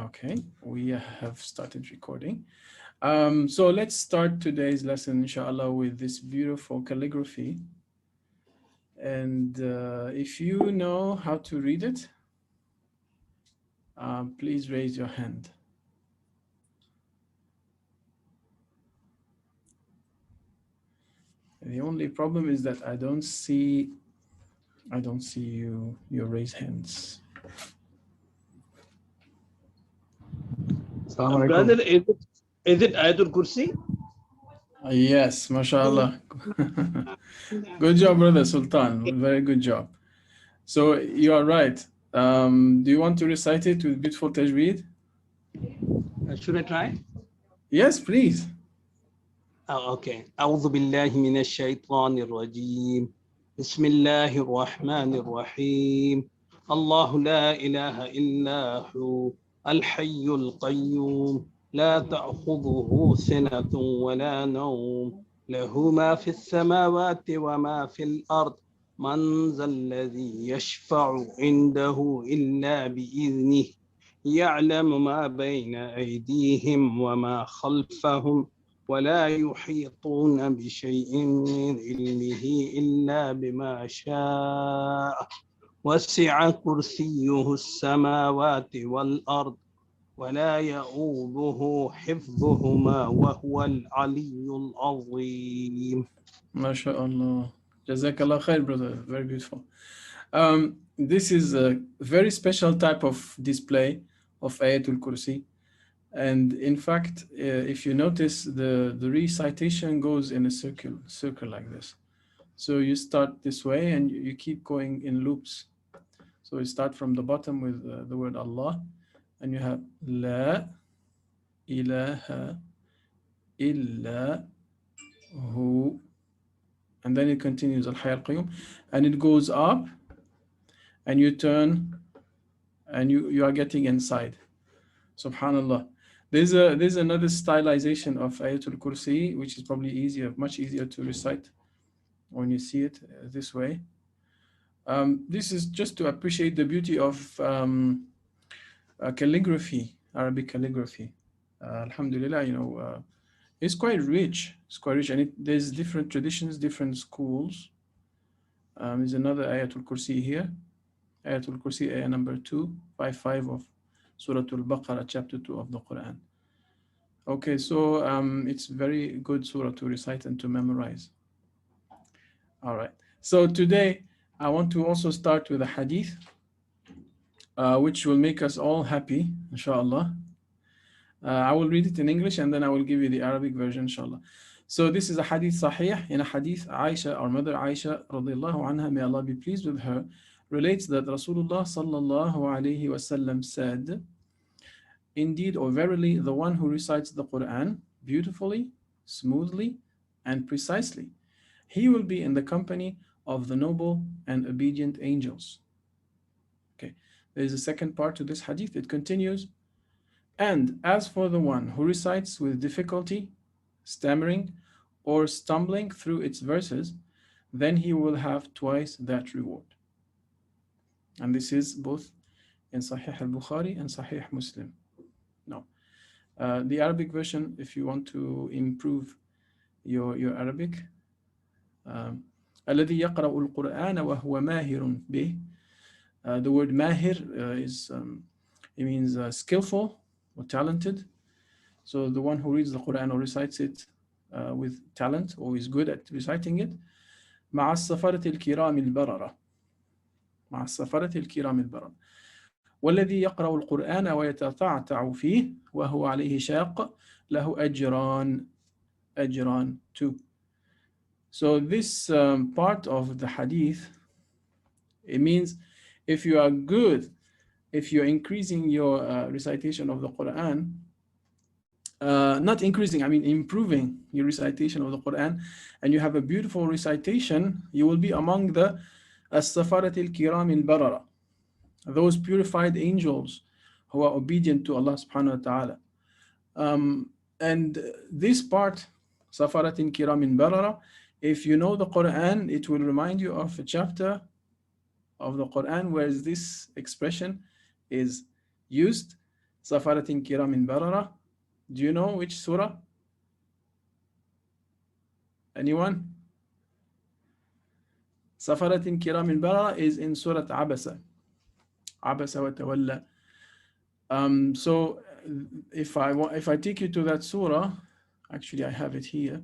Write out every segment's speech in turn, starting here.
Okay, we have started recording. So let's start today's lesson, inshallah, with this beautiful calligraphy. And if you know how to read it, please raise your hand. The only problem is that I don't see your raise hands. Brother, is it Ayatul Kursi? Yes, mashallah. Good job, brother Sultan. Very good job. So you are right. Do you want to recite it with beautiful tajweed? Should I try? Yes, please. Okay. أعوذ بالله من الشيطان الرجيم. بسم الله الرحمن الرحيم. الله لا إله إلا هو الحي القيوم لا تأخذه سنة ولا نوم له ما في السماوات وما في الأرض من ذا الذي يشفع عنده إلا بإذنه يعلم ما بين أيديهم وما خلفهم ولا يحيطون بشيء من علمه إلا بما شاء وسع كرسيه السماوات والأرض ولا يؤوده حفظهما وهو العلي العظيم. MashaAllah. Jazakallah khair, brother. Very beautiful. This is a very special type of display of Ayatul Kursi. And in fact, if you notice, the recitation goes in a circle like this. So you start this way and you keep going in loops. So you start from the bottom with the word Allah, and you have La ilaha illa hu, and then it continues Al-Hayy Al-Qayyum, and it goes up, and you turn, and you are getting inside. Subhanallah. There's another stylization of Ayatul Kursi, which is probably much easier to recite when you see it this way. This is just to appreciate the beauty of calligraphy, Arabic calligraphy. Alhamdulillah, it's quite rich. It's quite rich, and there's different traditions, different schools. There's another Ayatul Kursi here. Ayatul Kursi, ayah number 255 of Surah Al-Baqarah, chapter 2 of the Quran. Okay, so it's very good surah to recite and to memorize. All right. So today I want to also start with a hadith, which will make us all happy, inshallah. I will read it in English and then I will give you the Arabic version, inshallah. So this is a hadith sahih. In a hadith, Aisha, our mother Aisha, radiallahu anha, may Allah be pleased with her, relates that Rasulullah sallallahu alayhi wasallam said, "Indeed, or verily, the one who recites the Quran beautifully, smoothly, and precisely, he will be in the company of the noble and obedient angels." Okay, there is a second part to this hadith. It continues, "And as for the one who recites with difficulty, stammering, or stumbling through its verses, then he will have twice that reward." And this is both in Sahih al-Bukhari and Sahih Muslim. No. The Arabic version, if you want to improve your Arabic, الذي يقرأ القرآن وهو ماهر به. The word mahir it means skillful or talented. So the one who reads the Quran or recites it with talent or is good at reciting it, مع السفرة الكرام البررة. مع السفرة الكرام البررة. والذي يقرأ القرآن ويتتعتع فيه وهو عليه شاق له أجران too. So this part of the hadith, it means if you are good, if you're increasing your recitation of the Quran, not increasing, I mean improving your recitation of the Quran, and you have a beautiful recitation, you will be among the as-safarat al-kiram al-barara, those purified angels who are obedient to Allah subhanahu wa ta'ala. And this part, safarat al-kiram al-barara, if you know the Quran, it will remind you of a chapter of the Quran where this expression is used. Safaratin kiramin barara. Do you know which surah? Anyone? Safaratin kiramin barara is in Surah Abasa. Abasa wa tawalla. So if I take you to that surah, actually I have it here.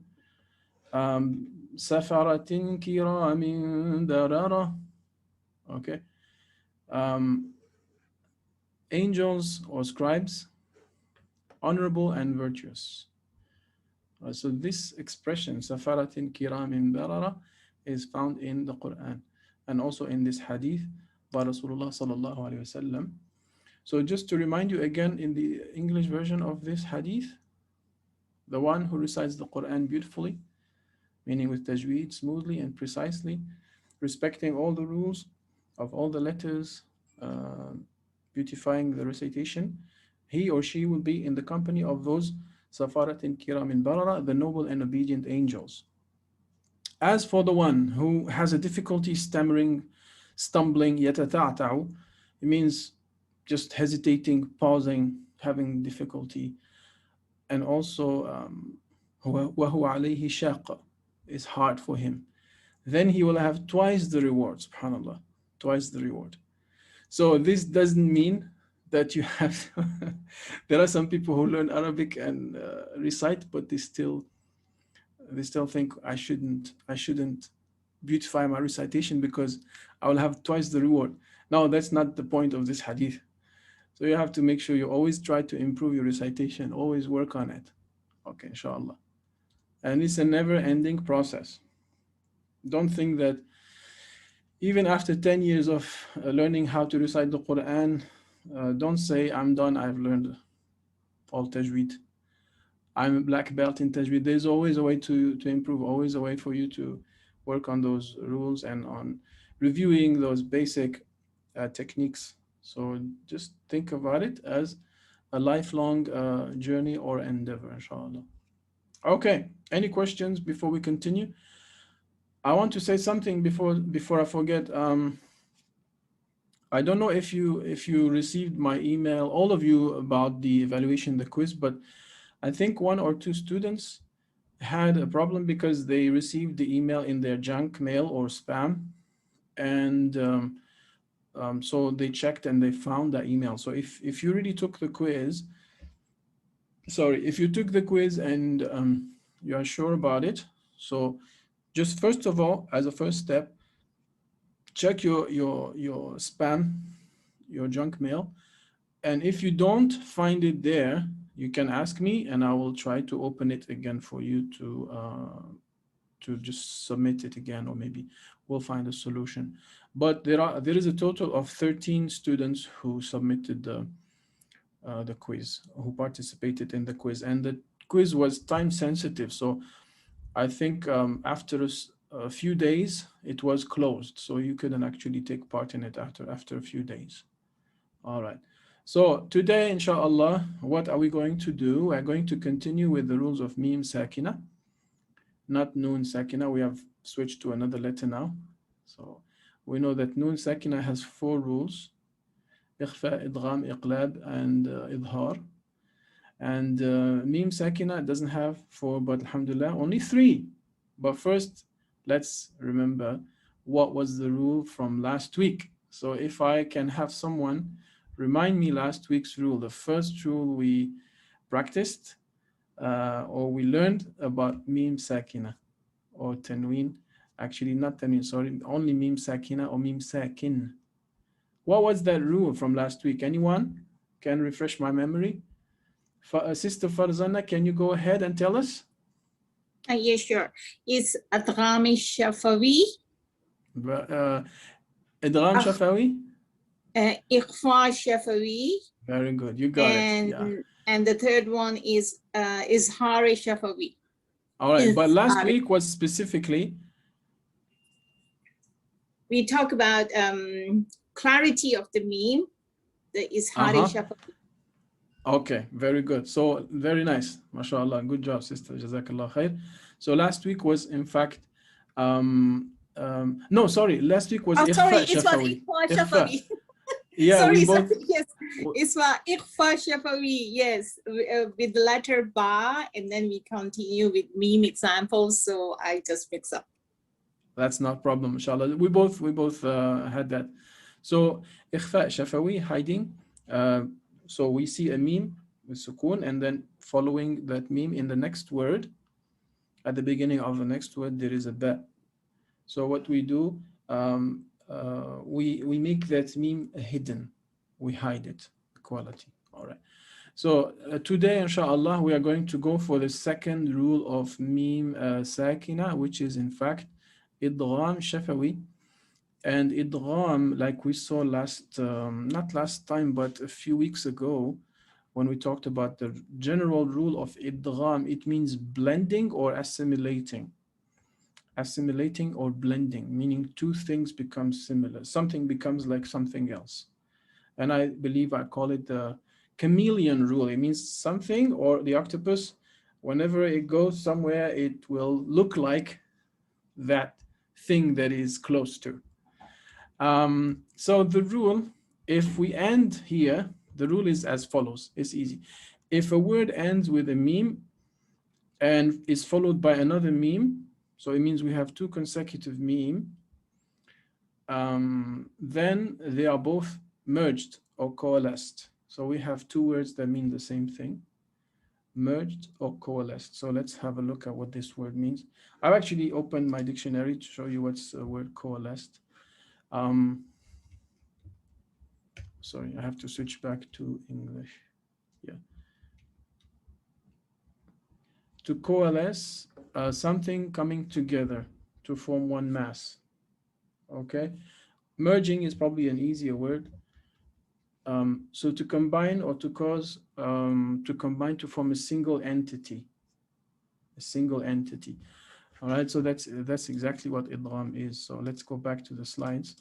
Safaratin kiramin barara. Okay. Angels or scribes, honorable and virtuous. So this expression, Safaratin kiramin barara, is found in the Quran and also in this hadith by Rasulullah sallallahu alaihi wasallam. So just to remind you again, in the English version of this hadith, the one who recites the Quran beautifully, meaning with Tajweed, smoothly and precisely, respecting all the rules of all the letters, beautifying the recitation, he or she will be in the company of those Safaratin kiramin barara, the noble and obedient angels. As for the one who has a difficulty stammering, stumbling, yatata'ta'u, it means just hesitating, pausing, having difficulty, and also وَهُوَ عَلَيْهِ شَاقَ, is hard for him, then he will have twice the reward, subhanAllah, twice the reward. So this doesn't mean that you have there are some people who learn Arabic and recite, but they still think I shouldn't beautify my recitation because I will have twice the reward. No, that's not the point of this hadith. So you have to make sure you always try to improve your recitation, always work on it. Okay, inshallah. And it's a never-ending process. Don't think that even after 10 years of learning how to recite the Quran, don't say, I'm done, I've learned all Tajweed. I'm a black belt in Tajweed. There's always a way to improve, always a way for you to work on those rules and on reviewing those basic techniques. So just think about it as a lifelong journey or endeavor, inshallah. Okay, any questions before we continue? I want to say something before I forget. I don't know if you received my email, all of you, about the evaluation, the quiz, but I think 1 or 2 students had a problem because they received the email in their junk mail or spam, and so they checked and they found that email. So if you really took the quiz, if you took the quiz and you are sure about it, so just first of all, as a first step, check your spam, your junk mail, and if you don't find it there, you can ask me and I will try to open it again for you to just submit it again, or maybe we'll find a solution. But there is a total of 13 students who submitted the quiz, who participated in the quiz, and the quiz was time sensitive. So I think after a few days, it was closed. So you couldn't actually take part in it after a few days. All right. So today, inshallah, what are we going to do? We're going to continue with the rules of Mim Sakina, not Noon Sakina. We have switched to another letter now. So we know that Noon Sakina has 4 rules: Ikhfa, Idgham, Iqlab, and Idhar. And Mim Sakina doesn't have 4, but alhamdulillah, only 3. But first, let's remember what was the rule from last week. So if I can have someone remind me last week's rule, the first rule we practiced or we learned about Mim Sakina or Tanween. Actually, not Tanween, sorry, only Mim Sakina or Mim Sakin. What was that rule from last week? Anyone can refresh my memory? Sister Farzana, can you go ahead and tell us? Yes, sure. It's Adgham Shafawi. Idgham Shafawi? Ikhfa Shafawi. Very good. You got it. Yeah. And the third one is Izhar Shafawi. All right. But last week was specifically? We talk about clarity of the meme, the Izhar Shafawi. Okay, very good. So very nice. MashaAllah. Good job, sister. Jazakallah khair. So last week was, in fact, no, sorry. Last week was Ikhfa Shafawi. Shafawi. Yeah, sorry, we both, yes. It's for Ikhfa Shafawi, yes, with the letter Ba, and then we continue with meme examples. So I just mix up. That's not a problem, inshallah. We both had that. So Ikhfa Shafawi, hiding. So we see a meme with sukun, and then following that meme in the next word, at the beginning of the next word, there is a ba. So what we do, we make that meme hidden. We hide it, quality. All right. So today, inshallah, we are going to go for the second rule of meme sakina, which is in fact idgham shafawi. And idgham, like we saw not last time, but a few weeks ago, when we talked about the general rule of idgham, it means blending or assimilating. Assimilating or blending, meaning two things become similar. Something becomes like something else. And I believe I call it the chameleon rule. It means something, or the octopus, whenever it goes somewhere, it will look like that thing that is close to. So the rule, if we end here, the rule is as follows. It's easy. If a word ends with a meme and is followed by another meme, so it means we have two consecutive meme, then they are both merged or coalesced. So we have two words that mean the same thing, merged or coalesced. So let's have a look at what this word means. I've actually opened my dictionary to show you what's the word coalesced. Sorry, I have to switch back to English. Yeah. To coalesce, something coming together to form one mass. Okay. Merging is probably an easier word. So to combine or to cause, to combine to form a single entity. A single entity. All right, so that's exactly what idgham is. So let's go back to the slides.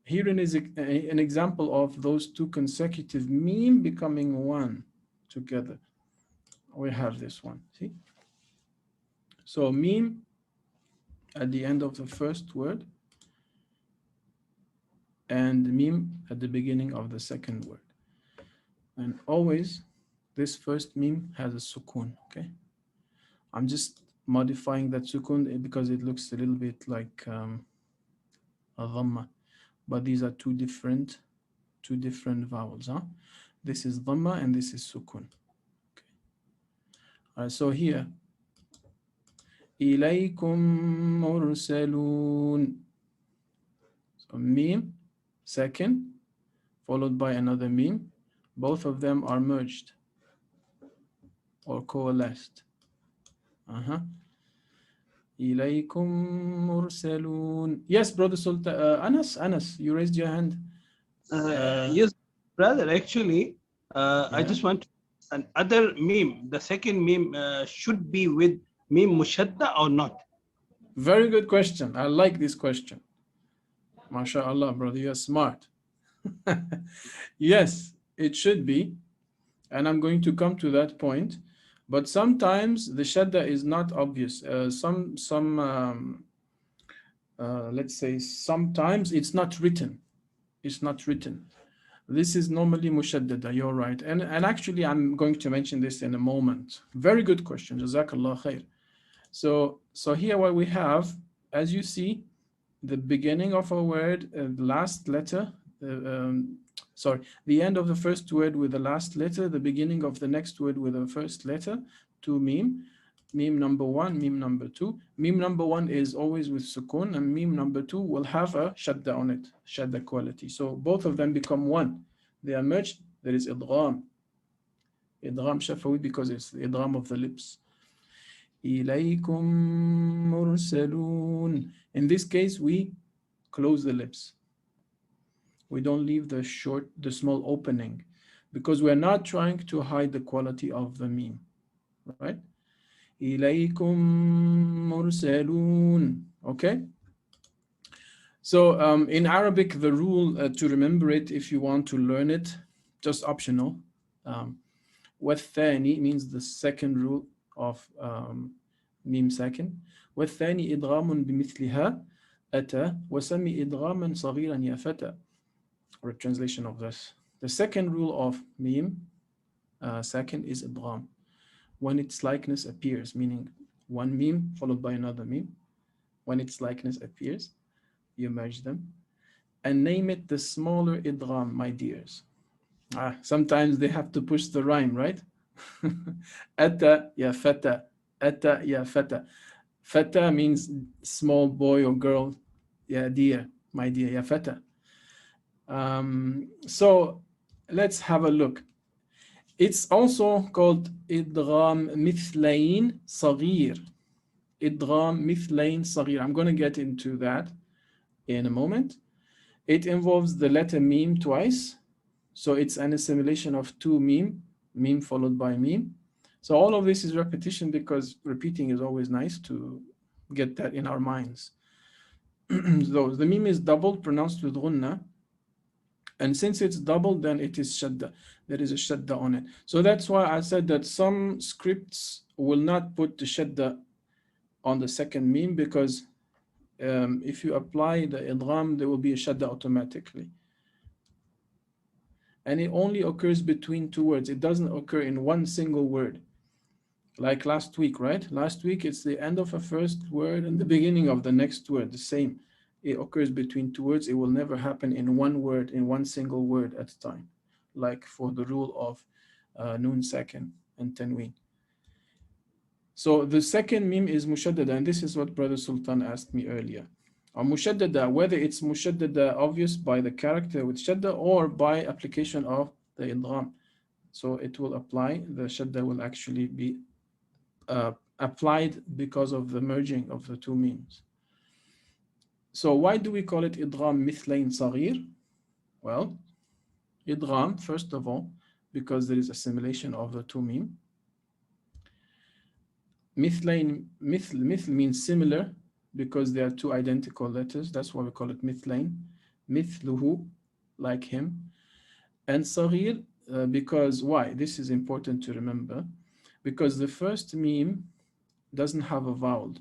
Herein is an example of those two consecutive meme becoming one together. We have this one, see? So meme at the end of the first word and meme at the beginning of the second word. And always this first meme has a sukun, okay? I'm just modifying that sukun because it looks a little bit like a dhamma, but these are two different vowels, huh? This is dhamma and this is sukun. Okay. All right, so here, إِلَيْكُمْ مُرْسَلُونَ. So meme, second, followed by another meme. Both of them are merged or coalesced. إِلَيْكُمْ مُرْسَلُونَ. Yes, Brother Sultan, Anas, you raised your hand. Yes, brother, actually, I just want another meme. The second meme should be with meme mushadda or not? Very good question. I like this question. MashaAllah, brother, you're smart. Yes, it should be. And I'm going to come to that point. But sometimes the shadda is not obvious. Let's say sometimes it's not written. It's not written. This is normally mushaddada, you're right. And actually, I'm going to mention this in a moment. Very good question. Jazakallah khair. So here what we have, as you see, the beginning of a word, the last letter, the end of the first word with the last letter, the beginning of the next word with the first letter, two meme. Meme number one, meme number two. Meme number one is always with sukun, and meme number two will have a shadda on it, shadda quality. So both of them become one. They are merged. There is idgham. Idgham shafawi because it's the idgham of the lips. إِلَيْكُمْ مُرْسَلُونَ. In this case, we close the lips. We don't leave the small opening because we're not trying to hide the quality of the meme, right? إِلَيْكُمْ مُرْسَلُونَ. Okay? So in Arabic, the rule to remember it, if you want to learn it, just optional. وَالثَّانِي means the second rule of meme second. وَالثَّانِي إِدْغَامٌ بِمِثْلِهَا أَتَى وَسَمِّ إِدْغَامًا صَغِيرًا يَا فَتَى. Or a translation of this. The second rule of mim second is idgham. When its likeness appears, meaning one meme followed by another meme, when its likeness appears, you merge them and name it the smaller idgham, my dears. Sometimes they have to push the rhyme, right? Ata ya fata, ata ya fata. Fata means small boy or girl. Ya dear, my dear, ya fata. So let's have a look. It's also called idgham mithlayn saghir. Idgham mithlayn saghir. I'm going to get into that in a moment. It involves the letter meme twice. So it's an assimilation of two meme followed by meme. So all of this is repetition because repeating is always nice to get that in our minds. So the meme is doubled, pronounced with ghunna. And since it's doubled, then it is shadda. There is a shadda on it. So that's why I said that some scripts will not put the shadda on the second meme because if you apply the idgham, there will be a shadda automatically. And it only occurs between two words. It doesn't occur in one single word. Like last week, right? Last week, it's the end of a first word and the beginning of the next word, the same. It occurs between two words. It will never happen in one word, in one single word at a time, like for the rule of noon sakin and tanween. So the second meme is mushaddada, and this is what Brother Sultan asked me earlier. Mushaddada, whether it's mushaddada obvious by the character with shadda or by application of the idgham. So it will apply, the shadda will actually be applied because of the merging of the two memes. So why do we call it idgham mithlayn saghir? Well, idgham, first of all, because there is assimilation of the two meme. Mithlayn, mithl means similar because they are two identical letters. That's why we call it mithlayn. Mithluhu, like him. And saghir, because why? This is important to remember. Because the first meme doesn't have a vowel.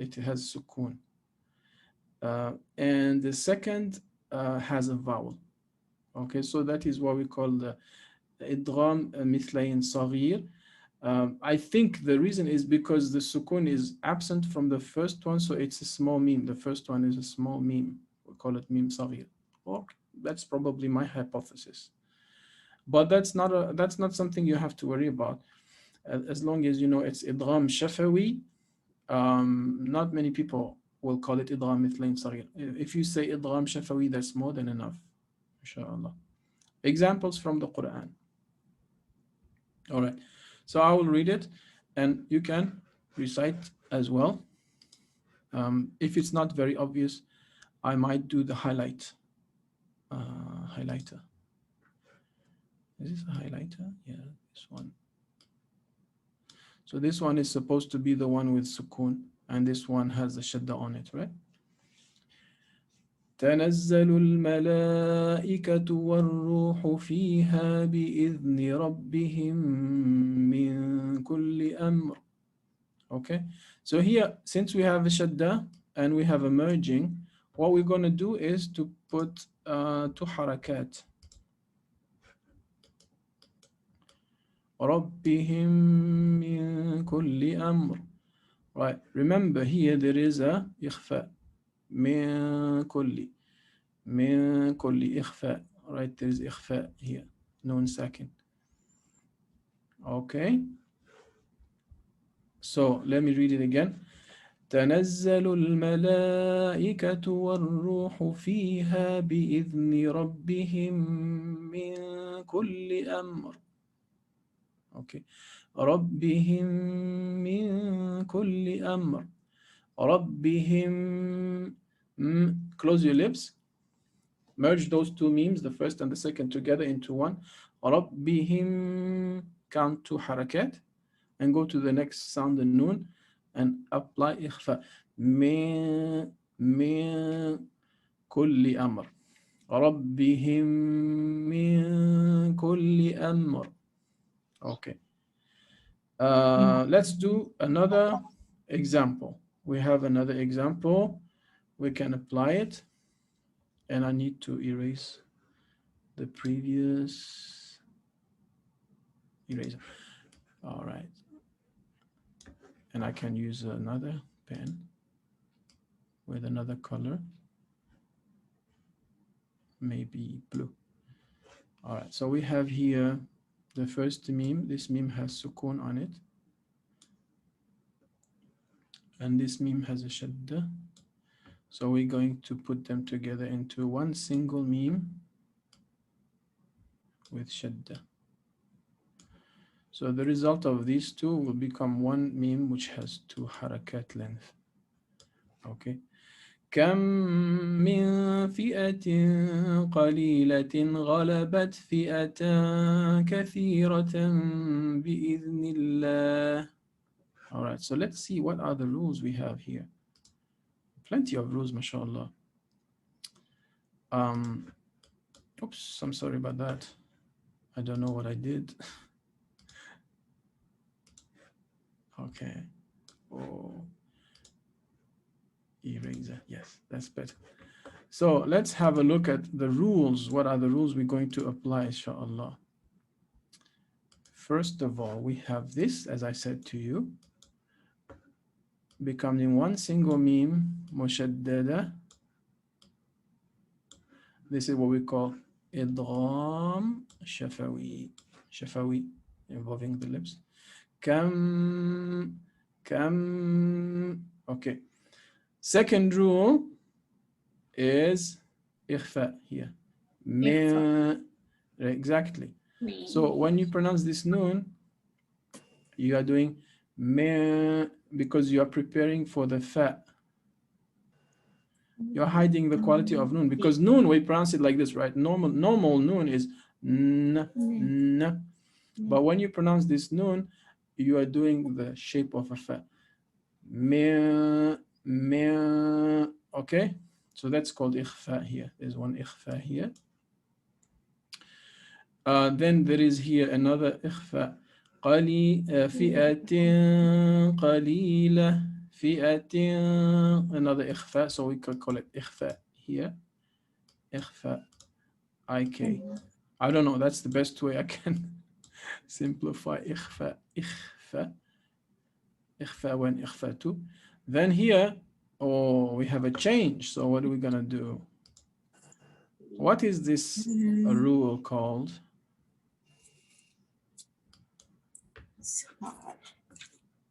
It has sukoon. And the second has a vowel. Okay, so that is what we call the idgham mithlayn saghir. I think the reason is because the sukoon is absent from the first one, so it's a small meme. The first one is a small meme. We call it meme saghir. Well, that's probably my hypothesis. But that's not something you have to worry about. As long as you know it's idgham shafawi, not many people will call it idgham mithlayn saghir. If you say idgham shafawi, that's more than enough, inshallah. Examples from the Quran. All right, so I will read it and you can recite as well. If it's not very obvious, I might do the highlighter. Is this a highlighter? Yeah, this one. So this one is supposed to be the one with sukoon, and this one has the shadda on it, right? تنزل الملائكة والروح فيها بإذن ربهم من كل أمر. Okay, so here, since we have a shadda and we have a merging, what we're going to do is to put two harakat. ربهم من كل أمر. Right, remember here there is a إخفاء. من كل إخفاء. Right, there is إخفاء here. Noon sakin. Okay. So let me read it again. تنزل الملائكة والروح فيها بإذن ربهم من كل أمر. Okay. ربهم من كل أمر. ربهم. Close your lips. Merge those two memes, the first and the second, together into one. ربهم. Count two harakat and go to the next sound, the noon, and apply إخفاء. من كل أمر. ربهم من كل أمر. Okay. Let's do another example. We have another example. We can apply it. And I need to erase the previous eraser. All right. And I can use another pen with another color, maybe blue. All right, so we have here the first meme. This meme has sukun on it. And this meme has a shadda. So we're going to put them together into one single meme with shadda. So the result of these two will become one meme which has two harakat length. Okay. كم من فئة قليلة غلبت فئة كثيرة بإذن الله. All right, so let's see what are the rules we have here. Plenty of rules, mashallah. Oops, I'm sorry about that. I don't know what I did. Okay. Oh. Eraser. Yes, that's better. So let's have a look at the rules. What are the rules we're going to apply, inshallah? First of all, we have this, as I said to you, becoming one single meme, mushaddada. This is what we call idgham shafawi. Shafawi, involving the lips. Kam. Okay. Second rule is ikhfa here. Exactly. So when you pronounce this noon, you are doing me because you are preparing for the fa. You're hiding the quality of noon because noon, we pronounce it like this, right? Normal noon is n. But when you pronounce this noon, you are doing the shape of a fa. Me. Okay, so that's called ikhfa here. There's one ikhfa here. Then there is here another ikhfa. فئة قليلة فئة, another ikhfa, so we could call it ikhfa here. Ikhfa IK. I don't know, that's the best way I can simplify ikhfa. Ikhfa 1, ikhfa 2. Then here, we have a change. So what are we gonna do? What is this rule called?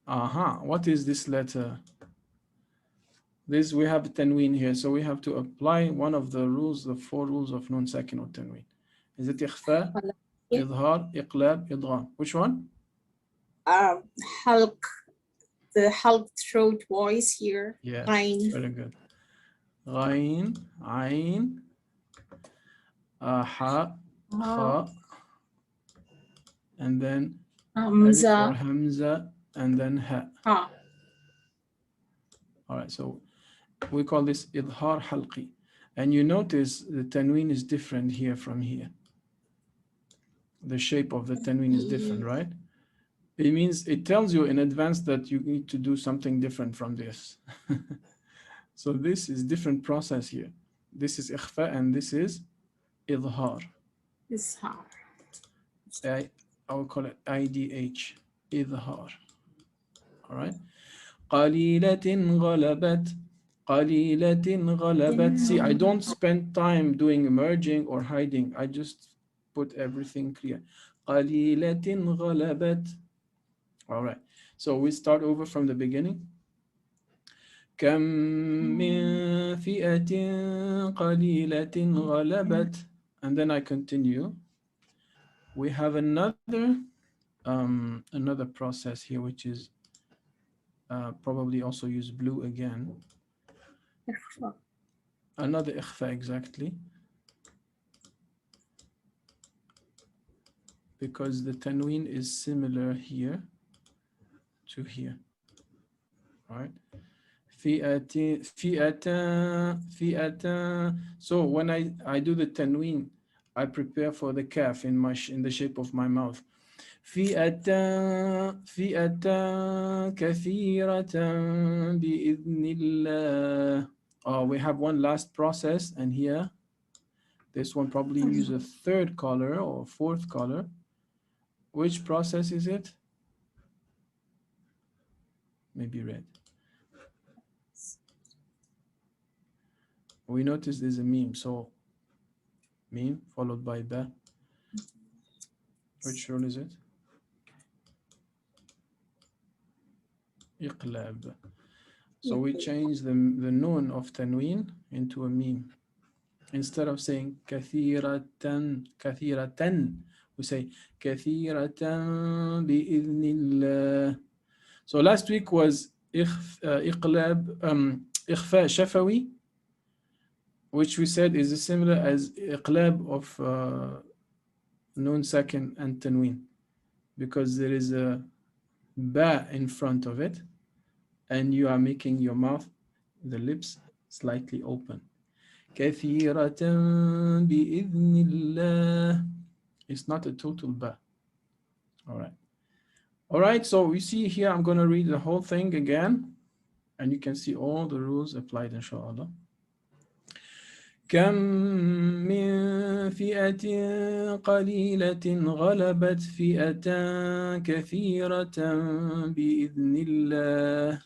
What is this letter? This, we have tanween here, so we have to apply one of the rules, the 4 rules of nun sakin or tanween. Is it ikhfa, idhar, iqlab, idgham? Which one? Halq, the halq throat voice here. Yes, Ain. very good. Ghain, ain, ha, kha, and then Hamza. alif or hamza, and then ha. Ha. All right, so we call this idhar halqi. And you notice the tanween is different here from here. The shape of the tanween is different, right? It means, it tells you in advance that you need to do something different from this. So this is different process here. This is ikhfa and this is idhar. Izhar. I will call it IDH, idhar. All right. قليلة غلبت. قليلة غلبت. See, I don't spend time doing merging or hiding. I just put everything clear. قليلة غلبت. All right. So we start over from the beginning. كم من فئة قليلة غلبت. And then I continue. We have another process here, which is probably also use blue again. Another ikhfa, exactly. Because the tanween is similar here to here. All right. فئة. So when I do the tanween, I prepare for the kaf in the shape of my mouth. فئة كثيرة بإذن الله. We have one last process, and here This one probably use a third color or fourth color. Which process is it? Maybe red. We notice there's a meme, so meme followed by ba. Which rule is it? Iqlab. So we change the noon of tanween into a meme. Instead of saying kathiratan, we say kathiratan bi'idhnillah. So last week was iqlab, ikhfa shafawi, which we said is similar as iqlab of noon sakin and tanween, because there is a ba in front of it and you are making your mouth, the lips slightly open. Kathiratan bi'idhnillah. It's not a total ba. All right, so we see here, I'm going to read the whole thing again, and you can see all the rules applied, inshallah. كم من فئة قليلة غلبت فئة كثيرة بإذن الله.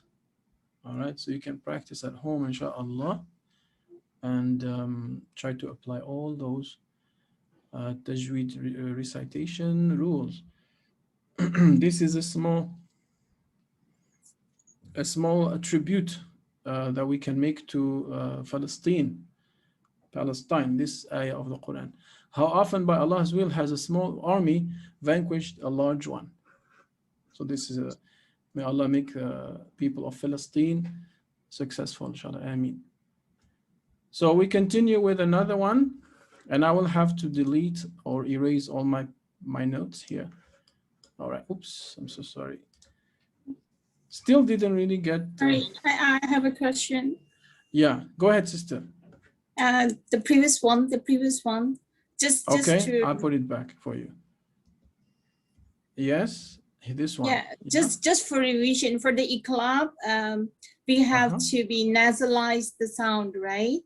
All right, so you can practice at home, inshallah, and try to apply all those Tajweed recitation rules. This is a small tribute that we can make to Palestine, this ayah of the Quran. How often by Allah's will has a small army vanquished a large one? So this is may Allah make people of Palestine successful, inshallah. Ameen. So we continue with another one, and I will have to delete or erase all my notes here. All right. Oops, I'm so sorry. Still didn't really get. Sorry, I have a question. Yeah, go ahead, sister. The previous one. Just Okay, to, I'll put it back for you. Yes, this one. Yeah, just for revision, for the iqlab, we have to be nasalize the sound, right?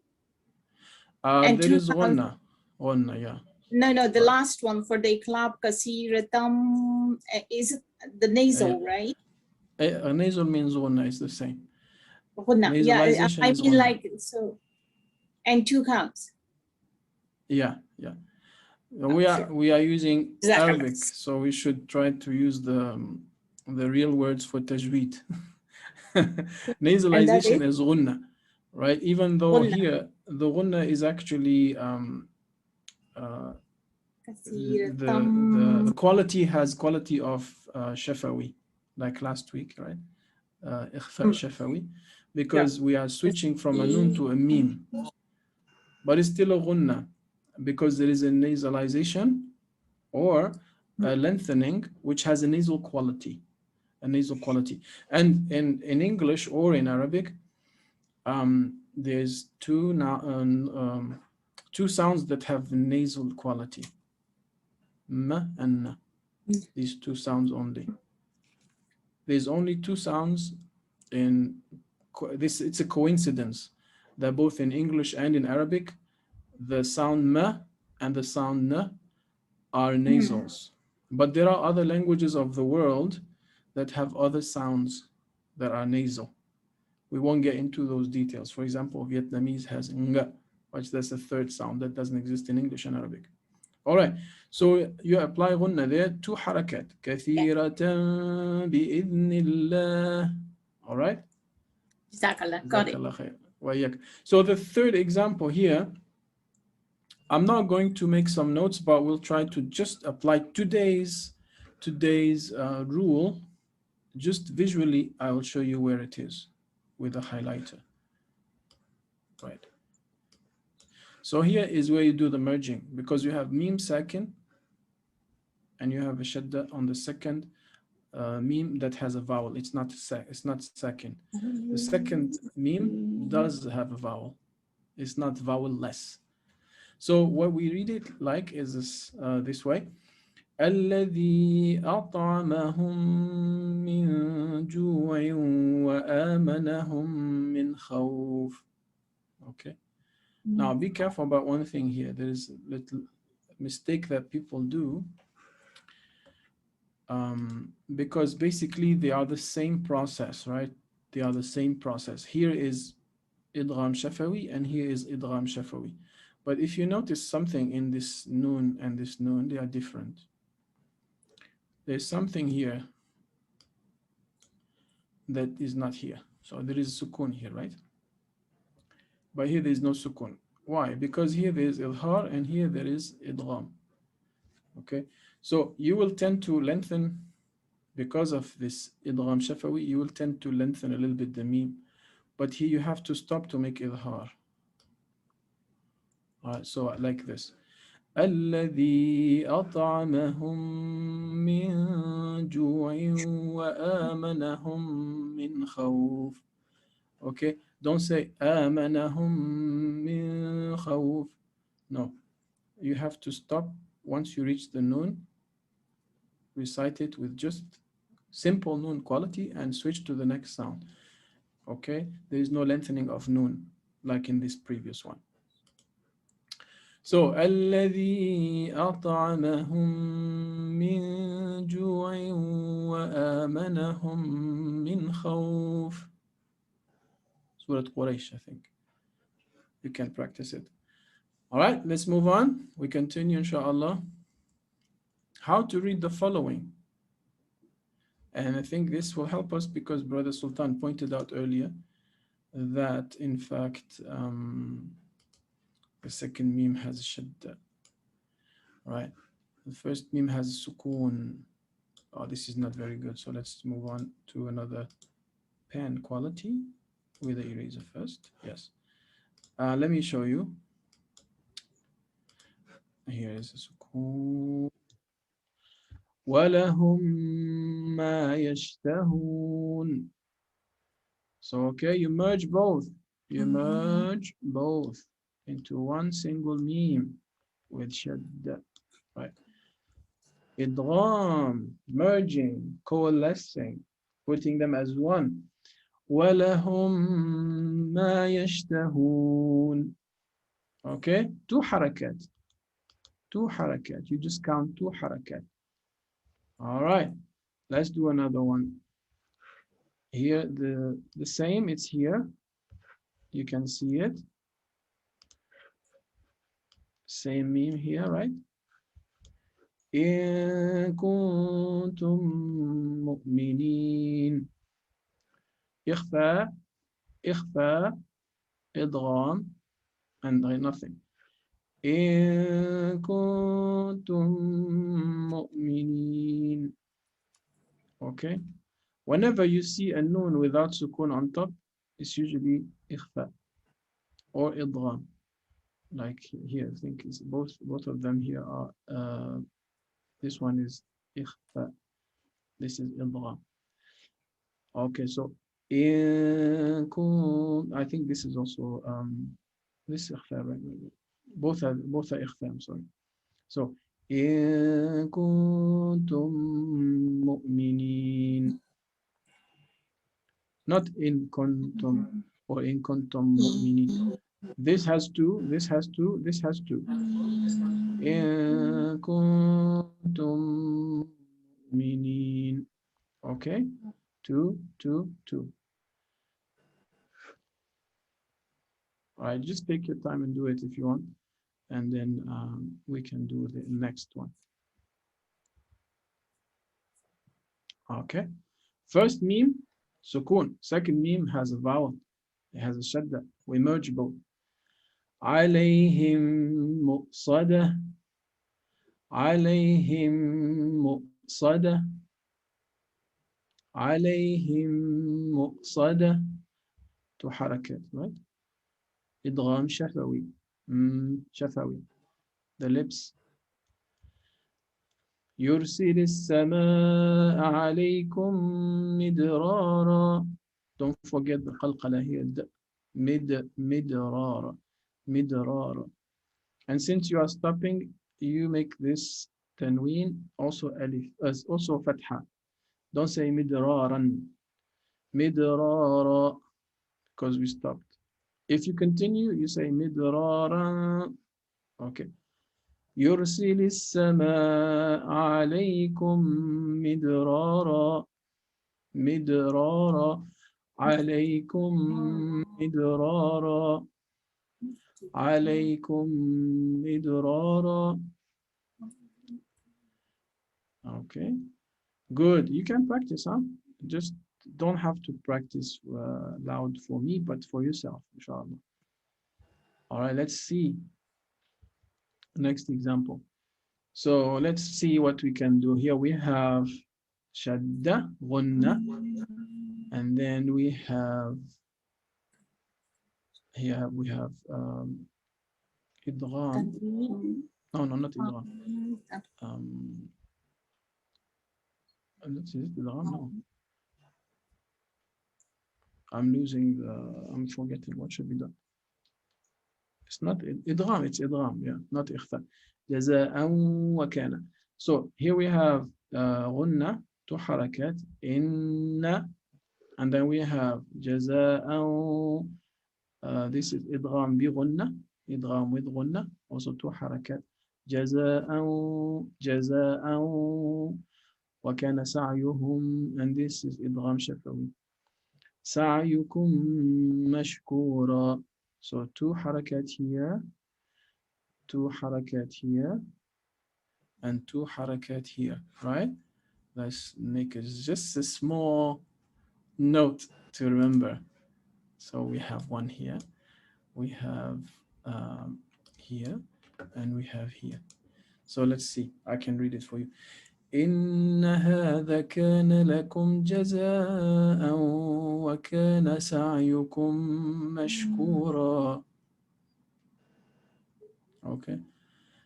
And there is ghunna, yeah. No, the last one for the iqlab, kasiratam, is the nasal, right? Nasal means ghunna, is the same. Ghunna, yeah, I mean like, so, and 2 counts. Yeah. We are using Arabic, so we should try to use the real words for tajweed. Nasalization is ghunna, right? Even though ghunna. Here the ghunna is actually the quality has quality of shafawi, like last week, right? Ikhfa shafawi, because we are switching from a noon to a meme, but it's still a ghunna because there is a nasalization or a lengthening which has a nasal quality. And in English or in Arabic, there's two sounds that have nasal quality. Ma and na. These 2 sounds only. There's only 2 sounds in this. It's a coincidence that both in English and in Arabic, the sound ma and the sound na are nasals. But there are other languages of the world that have other sounds that are nasal. We won't get into those details. For example, Vietnamese has nga, which that's a 3rd sound that doesn't exist in English and Arabic. All right, so you apply ghunna there, 2 harakat. Kathiratan bi'idhnillah. All right? Jazakallah, got it. So the 3rd example here, I'm not going to make some notes, but we'll try to just apply today's rule. Just visually, I will show you where it is with a highlighter. Right. So here is where you do the merging, because you have meme sakin and you have a shadda on the second meme that has a vowel. It's not sakin. The second meme does have a vowel. It's not vowel-less. So what we read it like is this way. الذي أطعمهم من جوع وآمنهم من خوف. Okay. Now be careful about one thing here. There is a little mistake that people do, because basically they are the same process, right? They are the same process. Here is idgham shafawi and here is idgham shafawi. But if you notice something in this noon and this noon, they are different. There's something here that is not here. So there is sukun here, right? But here there is no sukun. Why? Because here there is idhar and here there is idgham. Okay, so you will tend to lengthen, because of this idgham shafawi, you will tend to lengthen a little bit the meme. But here you have to stop to make idhar. So like this. الذي أطعمهم من جوع وآمنهم من خوف. Okay, don't say آمنهم من خوف. No, you have to stop once you reach the noon, recite it with just simple noon quality and switch to the next sound. Okay, there is no lengthening of noon like in this previous one. So الذي أطعمهم من جوع وآمنهم من خوف. Surah Quraysh, I think. You can practice it. All right, let's move on. We continue, inshallah. How to read the following. And I think this will help us because Brother Sultan pointed out earlier that, in fact, the second meme has shadda, right? The first meme has sukoon. Oh, this is not very good. So let's move on to another pen quality with the eraser first. Yes. Let me show you. Here is a sukoon. وَلَهُمْ مَا يَشْتَهُونَ. So, okay, you merge both. You merge both into one single meme with shadda, right? Idgham, merging, coalescing, putting them as one. وَلَهُمْ مَا يَشْتَهُونَ. Okay, two harakat. Two harakat. You just count two harakat. All right, let's do another one. Here, the same, it's here. You can see it. Same meme here, right? إن كنتم مؤمنين. إخفاء, إخفاء, إدغام, and nothing. إن كنتم مؤمنين. Okay. Whenever you see a noon without sukun on top, it's usually إخفاء or إدغام. Like here, I think it's both of them here are. This one is إخفاء. This is إدغام. Okay, so I think this is also this إخفاء, right? Both are إخفاء, I'm sorry. So إن كنتم مؤمنين. Not in kuntum or in kuntum mu'minin. This has two, this has two, this has two. In kuntum mu'minin. Okay, two, two, two. All right, just take your time and do it if you want. And then we can do the next one. Okay, first meme, sukun. Second meme has a vowel. It has a shadda. We merge both. عليهم مؤصدة. عليهم مؤصدة. عليهم مؤصدة. Two harakat, right? إدغام شفوي. شفوي. The lips. يرسل السماء عليكم مدرارا. Don't forget the قلقلة here. مدرارا. مدرارا. And since you are stopping, you make this tanween also alif, as also fatha. Don't say midraran. Midrara, because we stopped. If you continue, you say midrara. Okay. يرسل السماء عليكم مدرارا مدرارا عليكم مدرارا عليكم مدرارا. Okay, good. You can practice, huh? Just don't have to practice loud for me, but for yourself, inshallah. All right, let's see. Next example. So let's see what we can do. Here we have shadda, gunna, and then we have here we have idgham. No, not idgham. Let's see, idgham. No, I'm forgetting what should be done. It's not idgham, it's idgham, yeah, not ikhfa. Jaza'an wa kana. So here we have gunna, two harakat, inna, and then we have jaza'an. This is idgham bi gunna, idgham with gunna, also two harakat. Jaza'an, jaza'an, wa kana sa'yuhum, and this is idgham shafawi. Sa'yukum mashkura. So two harakat here, two harakat here, and two harakat here, right? Let's make it just a small note to remember. So we have one here, we have here, and we have here. So let's see, I can read it for you. إن هذا كان لكم جزاء وكان سعيكم مشكورا. Okay,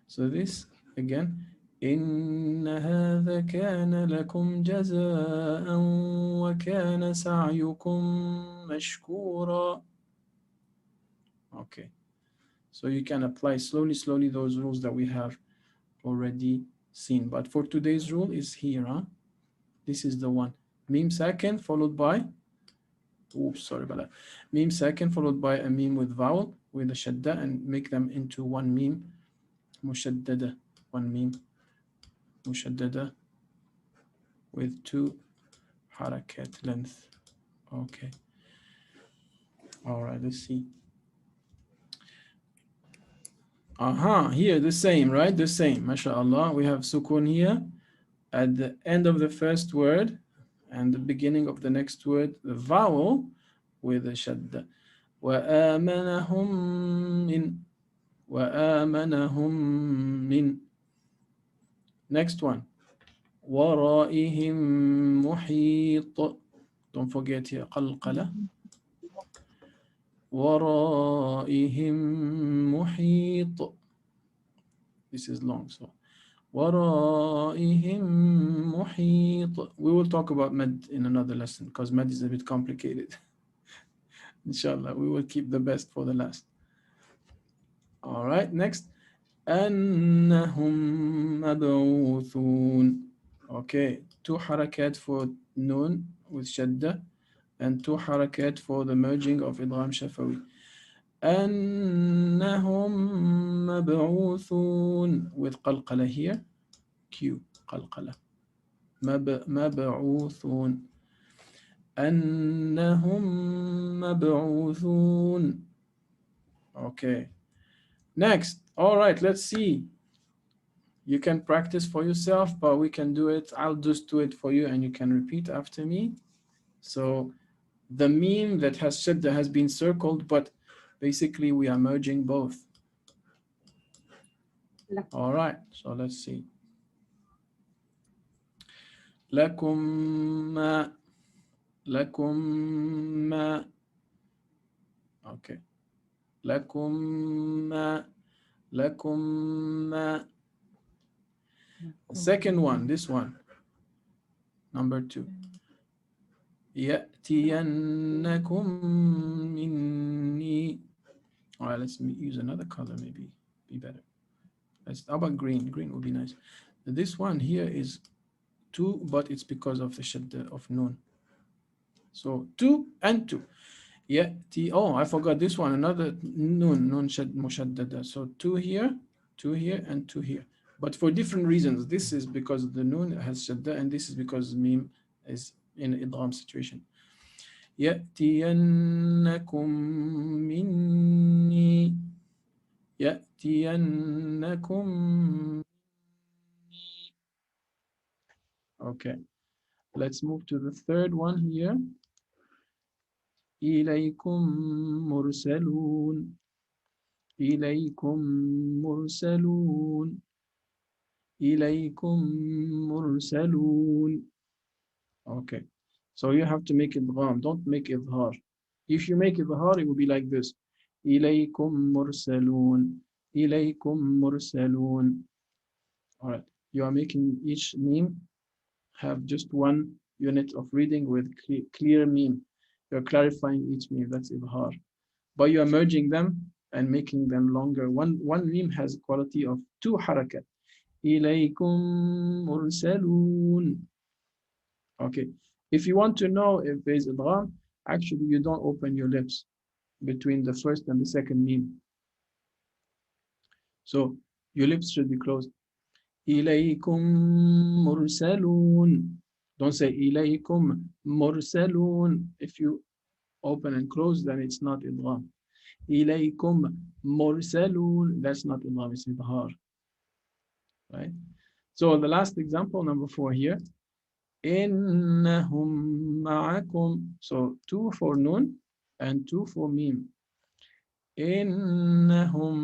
so this again, إن هذا كان لكم جزاء وكان سعيكم مشكورا. Okay, so you can apply slowly those rules that we have already seen, but for today's rule is here, huh? This is the one, mim sakin followed by, oops, sorry about that, mim sakin followed by a mim with vowel with a shadda, and make them into one mim mushaddada, one mim mushaddada with two harakat length. Okay, all right, let's see. Here the same, right? The same, mashallah. We have sukun here at the end of the first word and the beginning of the next word, the vowel with a shadda. وآمنهم من وآمنهم من. Next one, ورائهم محيط. Don't forget here, قلقلة. ورائهم محيط. This is long, so ورائهم محيط. We will talk about mad in another lesson because mad is a bit complicated. Inshallah, we will keep the best for the last. All right, next. أنهم مبعوثون. Okay, two harakat for noon with shadda, and two harakat for the merging of idgham shafawi. أنهم مبعوثون with qalqala here, Q, qalqala. مبعوثون. أنهم مبعوثون. Okay, next. All right, let's see. You can practice for yourself, but we can do it. I'll just do it for you and you can repeat after me. So the meme that has shadda has been circled, but basically we are merging both. All right, so let's see. لكم ما لكم ما. Okay. لكم ما لكم ما. Second one, this one, number 2. يأتينكم مني. All right, let's use another color, maybe be better. How about green? Green would be nice. This one here is 2, but it's because of the shadda of noon. So 2 and 2. يأتي. Oh, I forgot this one. Another nun mushaddada. So two here, and two here. But for different reasons. This is because the nun has shadda, and this is because mim is in idgham situation. يأتينكم مني يأتينكم. Okay, let's move to the third one here. إليكم مرسلون إليكم مرسلون إليكم مرسلون. Okay, so you have to make it idgham, don't make it idhar. If you make it idhar, it will be like this. إليكم مرسلون إليكم مرسلون. All right, you are making each meme have just one unit of reading with clear meme. You're clarifying each meme, that's idhar. But you are merging them and making them longer. One meme has a quality of two harakat. إليكم مرسلون. Okay, if you want to know if there's idgham, actually you don't open your lips between the first and the second meme. So your lips should be closed. إليكم مرسلون. Don't say إليكم مرسلون. If you open and close, then it's not idgham. إليكم مرسلون. That's not idgham, it's idhar. Right? So the last example, number 4 here. إنهم معكم. So 2 for nun and 2 for mim. إنهم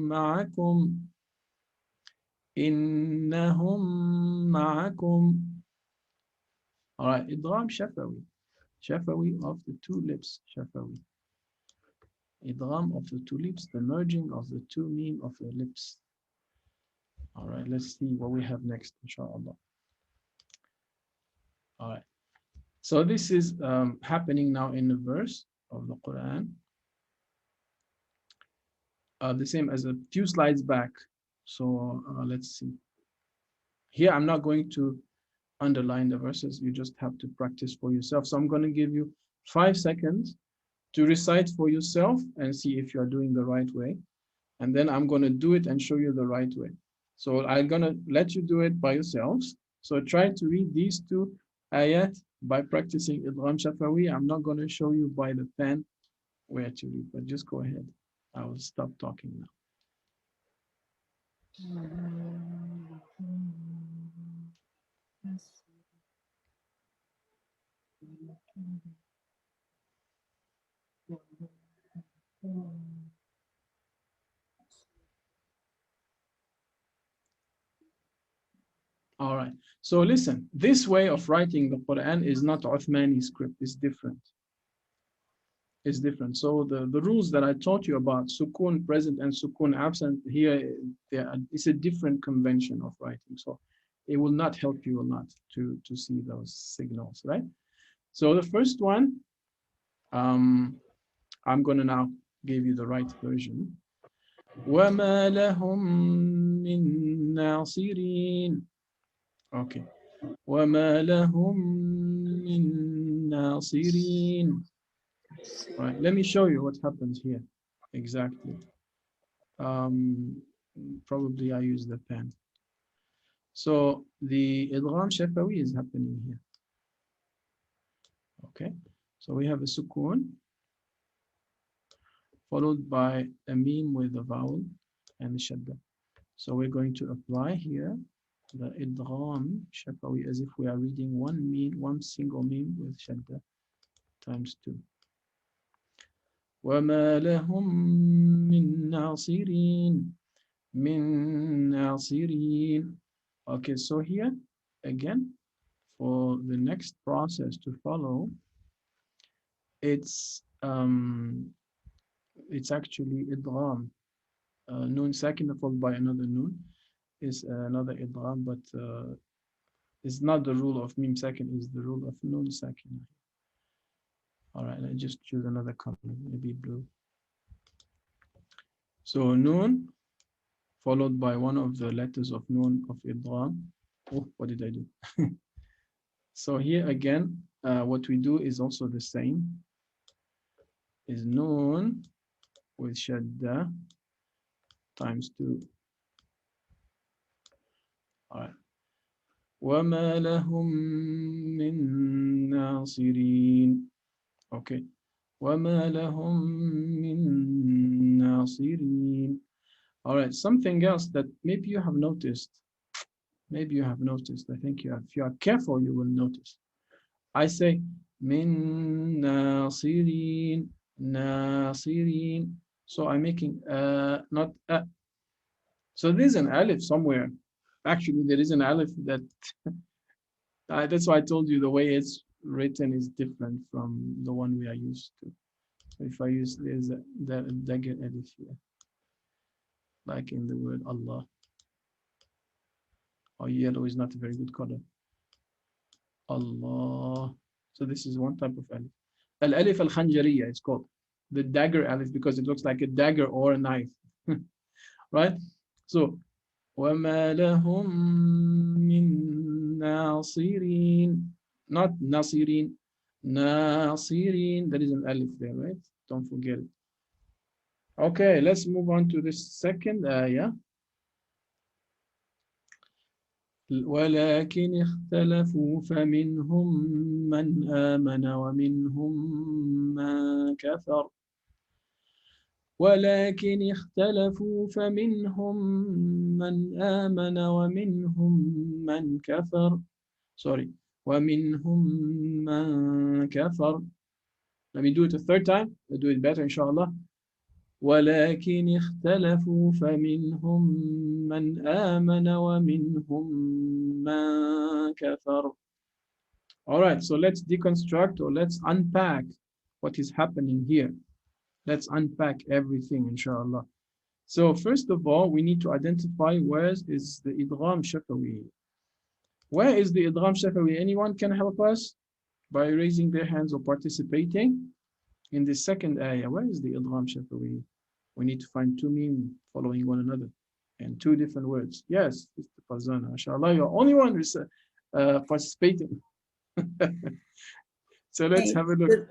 معكم. إنهم معكم. All right, idgham shafawi. Shafawi of the two lips. Shafawi. Idgham of the two lips, the merging of the two meme of the lips. All right, let's see what we have next, inshallah. All right, so this is happening now in the verse of the Quran. The same as a few slides back. So let's see. Here, I'm not going to underline the verses. You just have to practice for yourself. So I'm going to give you 5 seconds to recite for yourself and see if you're doing the right way. And then I'm going to do it and show you the right way. So I'm going to let you do it by yourselves. So try to read these 2 ayat by practicing idgham shafawi. I'm not going to show you by the pen where to read, but just go ahead. I will stop talking now. All right, so listen, this way of writing the Quran is not Uthmani script, it's different. It's different. So the rules that I taught you about sukoon present and sukoon absent, here it's a different convention of writing. So it will not help you a lot to see those signals, right? So the first one, I'm going to now give you the right version. وَمَا لَهُم مِّن نَاصِرِينَ. Okay. وَمَا لَهُم مِّن نَاصِرِينَ. All right, let me show you what happens here. Exactly. Probably I use the pen. So the idgham shafawi is happening here. Okay, so we have a sukoon followed by a meme with a vowel and a shadda. So we're going to apply here the idgham shafawi as if we are reading one single meme with shadda times 2. وَمَا لَهُم مِّن نَاصِرِينَ. مِن نَاصِرِينَ. Okay, so here again, for the next process to follow, it's actually idgham. Nun sakin followed by another nun is another idgham, but it's not the rule of mim sakin, it's the rule of nun sakin. All right, I just choose another color, maybe blue. So nun followed by one of the letters of nun of idgham. Oh, what did I do? So here again, what we do is also the same. is noon with shadda times 2. All right. وَمَا لَهُم مِّن نَاصِرِينَ. Okay. وَمَا لَهُم مِّن نَاصِرِينَ. All right. Something else that maybe you have noticed. Maybe you have noticed. I think you have. If you are careful, you will notice. I say min nasirin, nasirin. So I'm making not a. So there's an alif somewhere. Actually, there is an alif that. That's why I told you the way it's written is different from the one we are used to. So if I use there's the dagger alif here, like in the word Allah. Oh, yellow is not a very good color. Allah. So this is one type of alif. Al-alif al-khanjariya, it's called. The dagger alif because it looks like a dagger or a knife. Right? So, وَمَا لَهُم مِّن نَاصِرِينَ. Not nasirin, nasirin. There is an alif there, right? Don't forget it. Okay, let's move on to the second ayah. ولكن اختلفوا فمنهم من آمن ومنهم من كفر ولكن اختلفوا فمنهم من آمن ومنهم من كفر ومنهم من كفر. Let me do it a third time. We'll do it better inshallah. ولكن اختلفوا فمنهم من آمن ومنهم من كفر. All right, so let's deconstruct or let's unpack what is happening here. Let's unpack everything, inshallah. So first of all, we need to identify where is the idgham shafawi. Where is the idgham shafawi? Anyone can help us by raising their hands or participating in the second ayah? Where is the idgham shafawi? We need to find two meme following one another and two different words. Yes, Mr. Fazana, inshallah, you're only one participating. So let's have a look.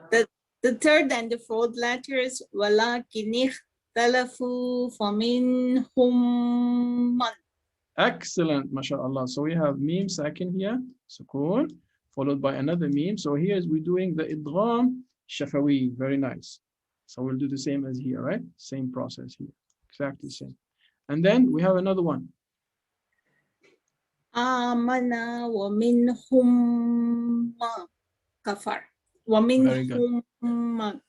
The third and the fourth letters, وَلَكِنِ اخْتَلَفُوا فَمِنْهُمْ مَنْ. Excellent, mashallah. So we have meme second here, sukoon, followed by another meme. So here we're doing the idgham shafawi. Very nice. So we'll do the same as here, right? Same process here, exactly same. And then we have another one. آمَنَ وَمِنْهُمْ مَنْ كَفَرَ. وَمِنْهُمْ مَنْ.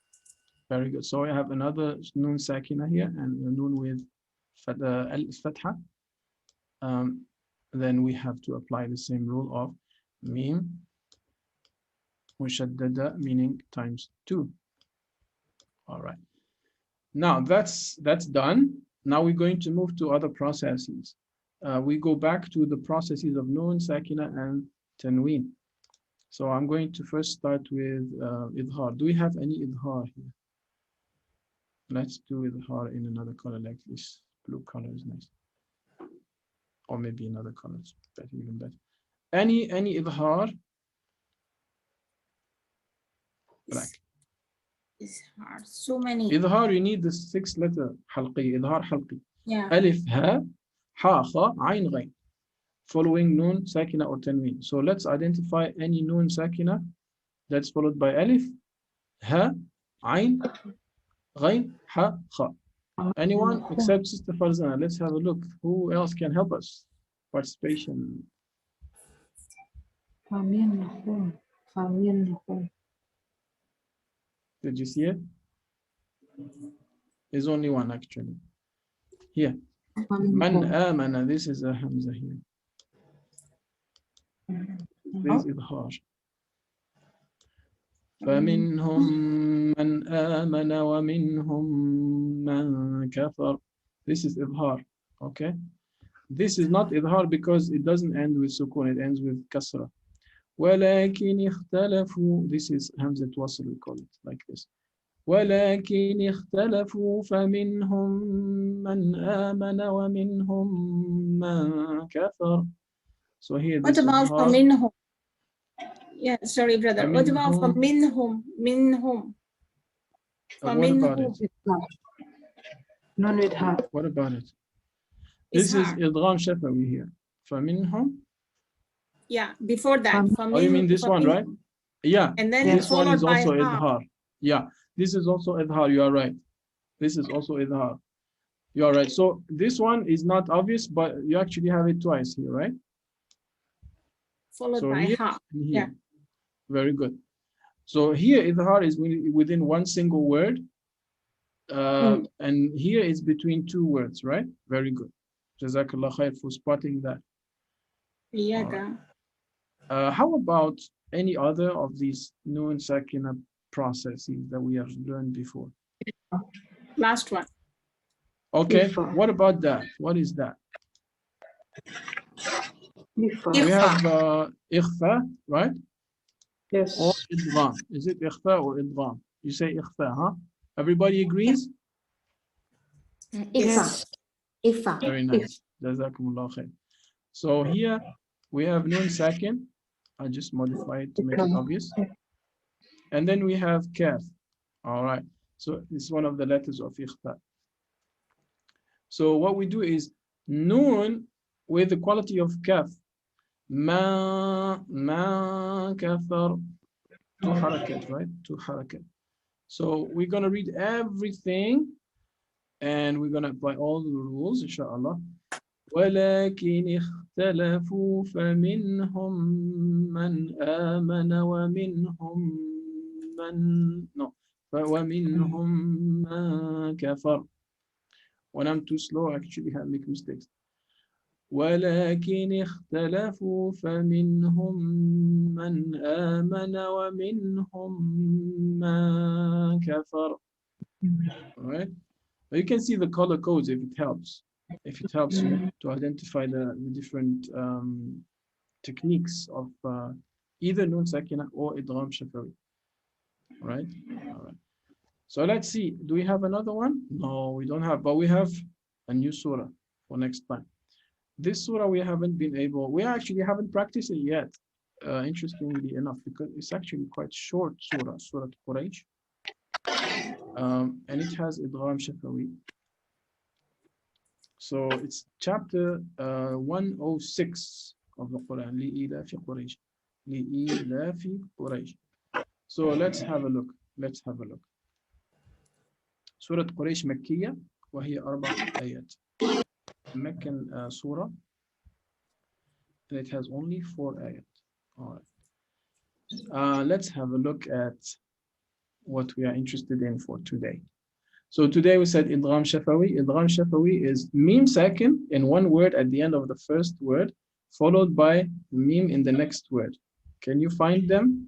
Very good. So we have another noon sakina here and a noon with al-fatha. Then we have to apply the same rule of meme mushaddada, meaning times 2. All right. Now that's done. Now we're going to move to other processes. We go back to the processes of noon, sakina, and tanween. So I'm going to first start with idhar. Do we have any idhar here? Let's do idhar in another color like this. Blue color is nice. Or maybe another color is better, even better. Any idhar? Black. It's hard. So many. Idhar, you need the 6-letter halqi. Idhar halqi. Yeah. Alif, ha, ha, kha, ayn, ghayn. Following noon, sakina, or tanween. So let's identify any noon, sakina that's followed by alif, ha, ayn, ghayn, ha, kha. Anyone except Sister Farzana? Let's have a look. Who else can help us? Participation. Did you see it? There's only one actually. Here. Man amana. This is a hamza here. This is idhar. فَمِنْهُمْ مَنْ آمَنَ وَمِنْهُمْ مَنْ كَفَرَ. This is idhar. Okay. This is not idhar because it doesn't end with sukun. It ends with kasra. وَلَكِنِ اخْتَلَفُوا. This is hamza wasl, we call it like this. وَلَكِنِ اخْتَلَفُوا فَمِنْهُمْ مَنْ آمَنَ وَمِنْهُمْ مَنْ كَفَرَ. So here What about idhar. فَمِنْهُمْ? Yeah, sorry, brother. What about فَمِنْهُمْ? Minhum. What about it? None with her. What about it? This is idgham shafawi here. فَمِنْهُمْ. Yeah, before that. Oh, you mean this one, right? Yeah. And then This one is followed by also ha. idhar. Yeah, this is also idhar. You are right. This is also idhar. You are right. So this one is not obvious, but you actually have it twice here, right? Followed So by here ha. and here. Yeah. Very good. So here idhar is within one single word. And here is between two words, right? Very good. Jazakallah khair for spotting that. Yeah. Right. How about any other of these noon sakina processes that we have learned before? Last one. Okay, Ifa. what about that? What is that? Ifa. We have ikhfa, right? Yes. Or idgham. Is it ikhfa or idgham? You say ikhfa, huh? Everybody agrees? Yes. Ifa. Very nice. Jazakumullah khair. So here we have noon sakin. I just modify it to make it obvious. And then we have kaf. All right. So it's one of the letters of ikhfa. So what we do is noon with the quality of kaf. Ma kathar. Two harakat, right? Two harakat. So we're going to read everything and we're going to apply all the rules, inshallah. ولكن اختلفوا فمنهم من آمن ومنهم من كفر. When I'm too slow, I actually make mistakes. ولكن اختلفوا فمنهم من آمن ومنهم من كفر. All right. You can see the color codes if it helps. If it helps you to identify the different techniques of either noon sakina or idgham shafawi. All right. All right. So let's see. Do we have another one? No, we don't have, but we have a new surah for next time. This surah we haven't been able, we actually haven't practiced it yet, interestingly enough, because it's actually quite short surah, Surah Quraysh. And it has idgham shafawi. So it's chapter 106 of the Quran. لِإِيلَافِ قُرَيْشٍ. لِإِيلَافِ قُرَيْشٍ. So let's have a look. Let's have a look. Surah Quraysh Makkiyya, وهي 4 ayat. Meccan surah, and it has only 4 ayat. All right. Let's have a look at what we are interested in for today. So today we said idgham shafawi. Idgham shafawi is mim sakin in one word at the end of the first word, followed by mim in the next word. Can you find them?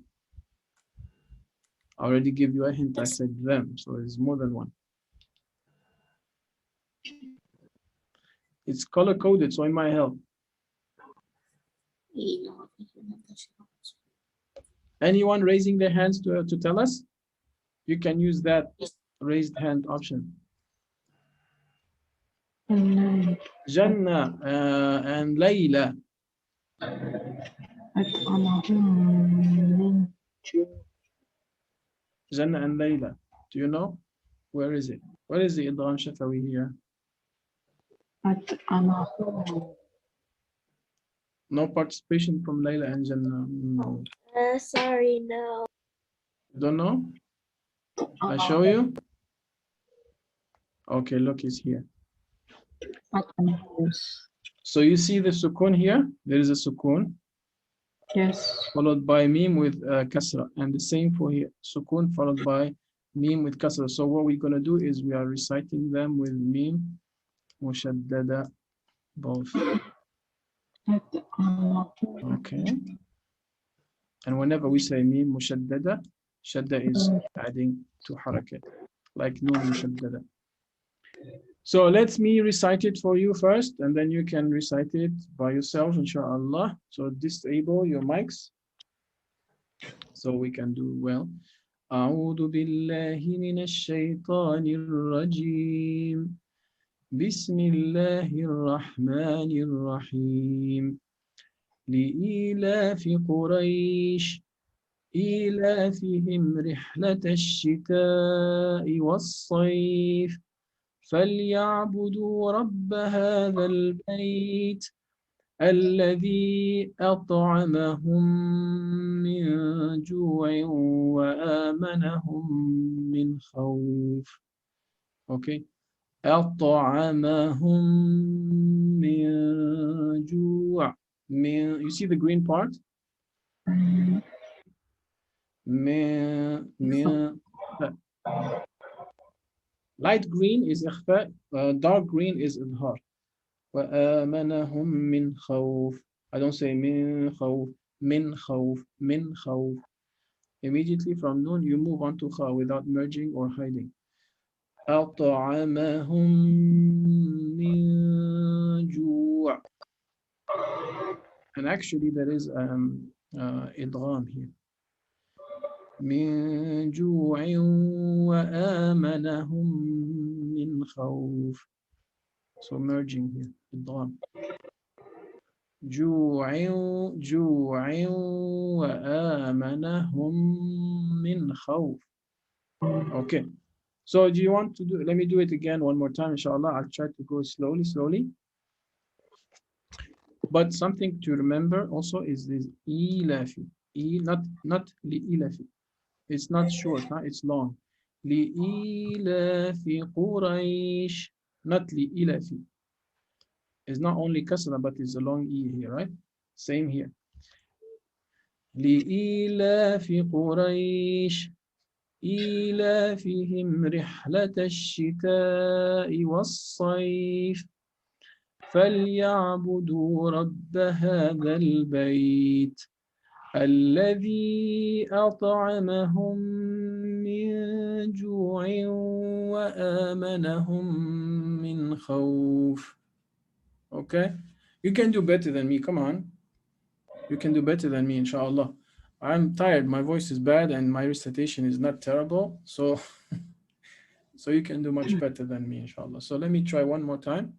I already give you a hint. I said them, so there's more than one. It's color coded, so it might help. Anyone raising their hands to tell us? You can use that raised hand option. Jannah and Layla. Jannah and Layla. Do you know? Where is it? Where is the idgham shafawi here? No participation from Layla and Jannah. No. Sorry, no. Don't know? I show you? Okay, look, it's here. So you see the sukun here? There is a sukun. Yes. Followed by mim with kasra. And the same for here. Sukun followed by mim with kasra. So what we're going to do is we are reciting them with mim mushaddada, both. Okay. And whenever we say mim mushaddada, shadda is adding to harakat, like noon mushaddada. So let me recite it for you first, and then you can recite it by yourself, inshallah. So disable your mics so we can do well. أعوذ بالله من الشيطان الرجيم. بسم الله الرحمن الرحيم. لإيلاف قريش إيلافهم رحلة الشتاء والصيف فليعبدوا رب هذا البيت الذي أطعمهم من جوع وآمنهم من خوف. Okay. أطعمهم من جوع. You see the green part? Light green is إخفاء, dark green is إظهار. وآمنهم من خوف. I don't say من خوف, من خوف, من خوف. Immediately from noon you move on to kha without merging or hiding. أطعمهم من جوع. And actually there is إدغام here. من جوع وآمنهم من خوف. So merging here. إدغام. جوع وآمنهم من خوف. Okay. So do you want to do, let me do it again one more time, inshallah. I'll try to go slowly. But something to remember also is this ilafi. Not li-ilafi. It's not short, huh? It's long. Li-ilafi Quraysh. Not li-ilafi. It's not only kasra, but it's a long e here, right? Same here. Li-ilafi Quraysh. إيلافهم رحلة الشتاء والصيف فليعبدوا رب هذا البيت الذي أطعمهم من جوع وآمنهم من خوف. Okay, you can do better than me. Come on, you can do better than me, inshallah. I'm tired, my voice is bad and my recitation is not terrible, so you can do much better than me, inshallah. So let me try one more time.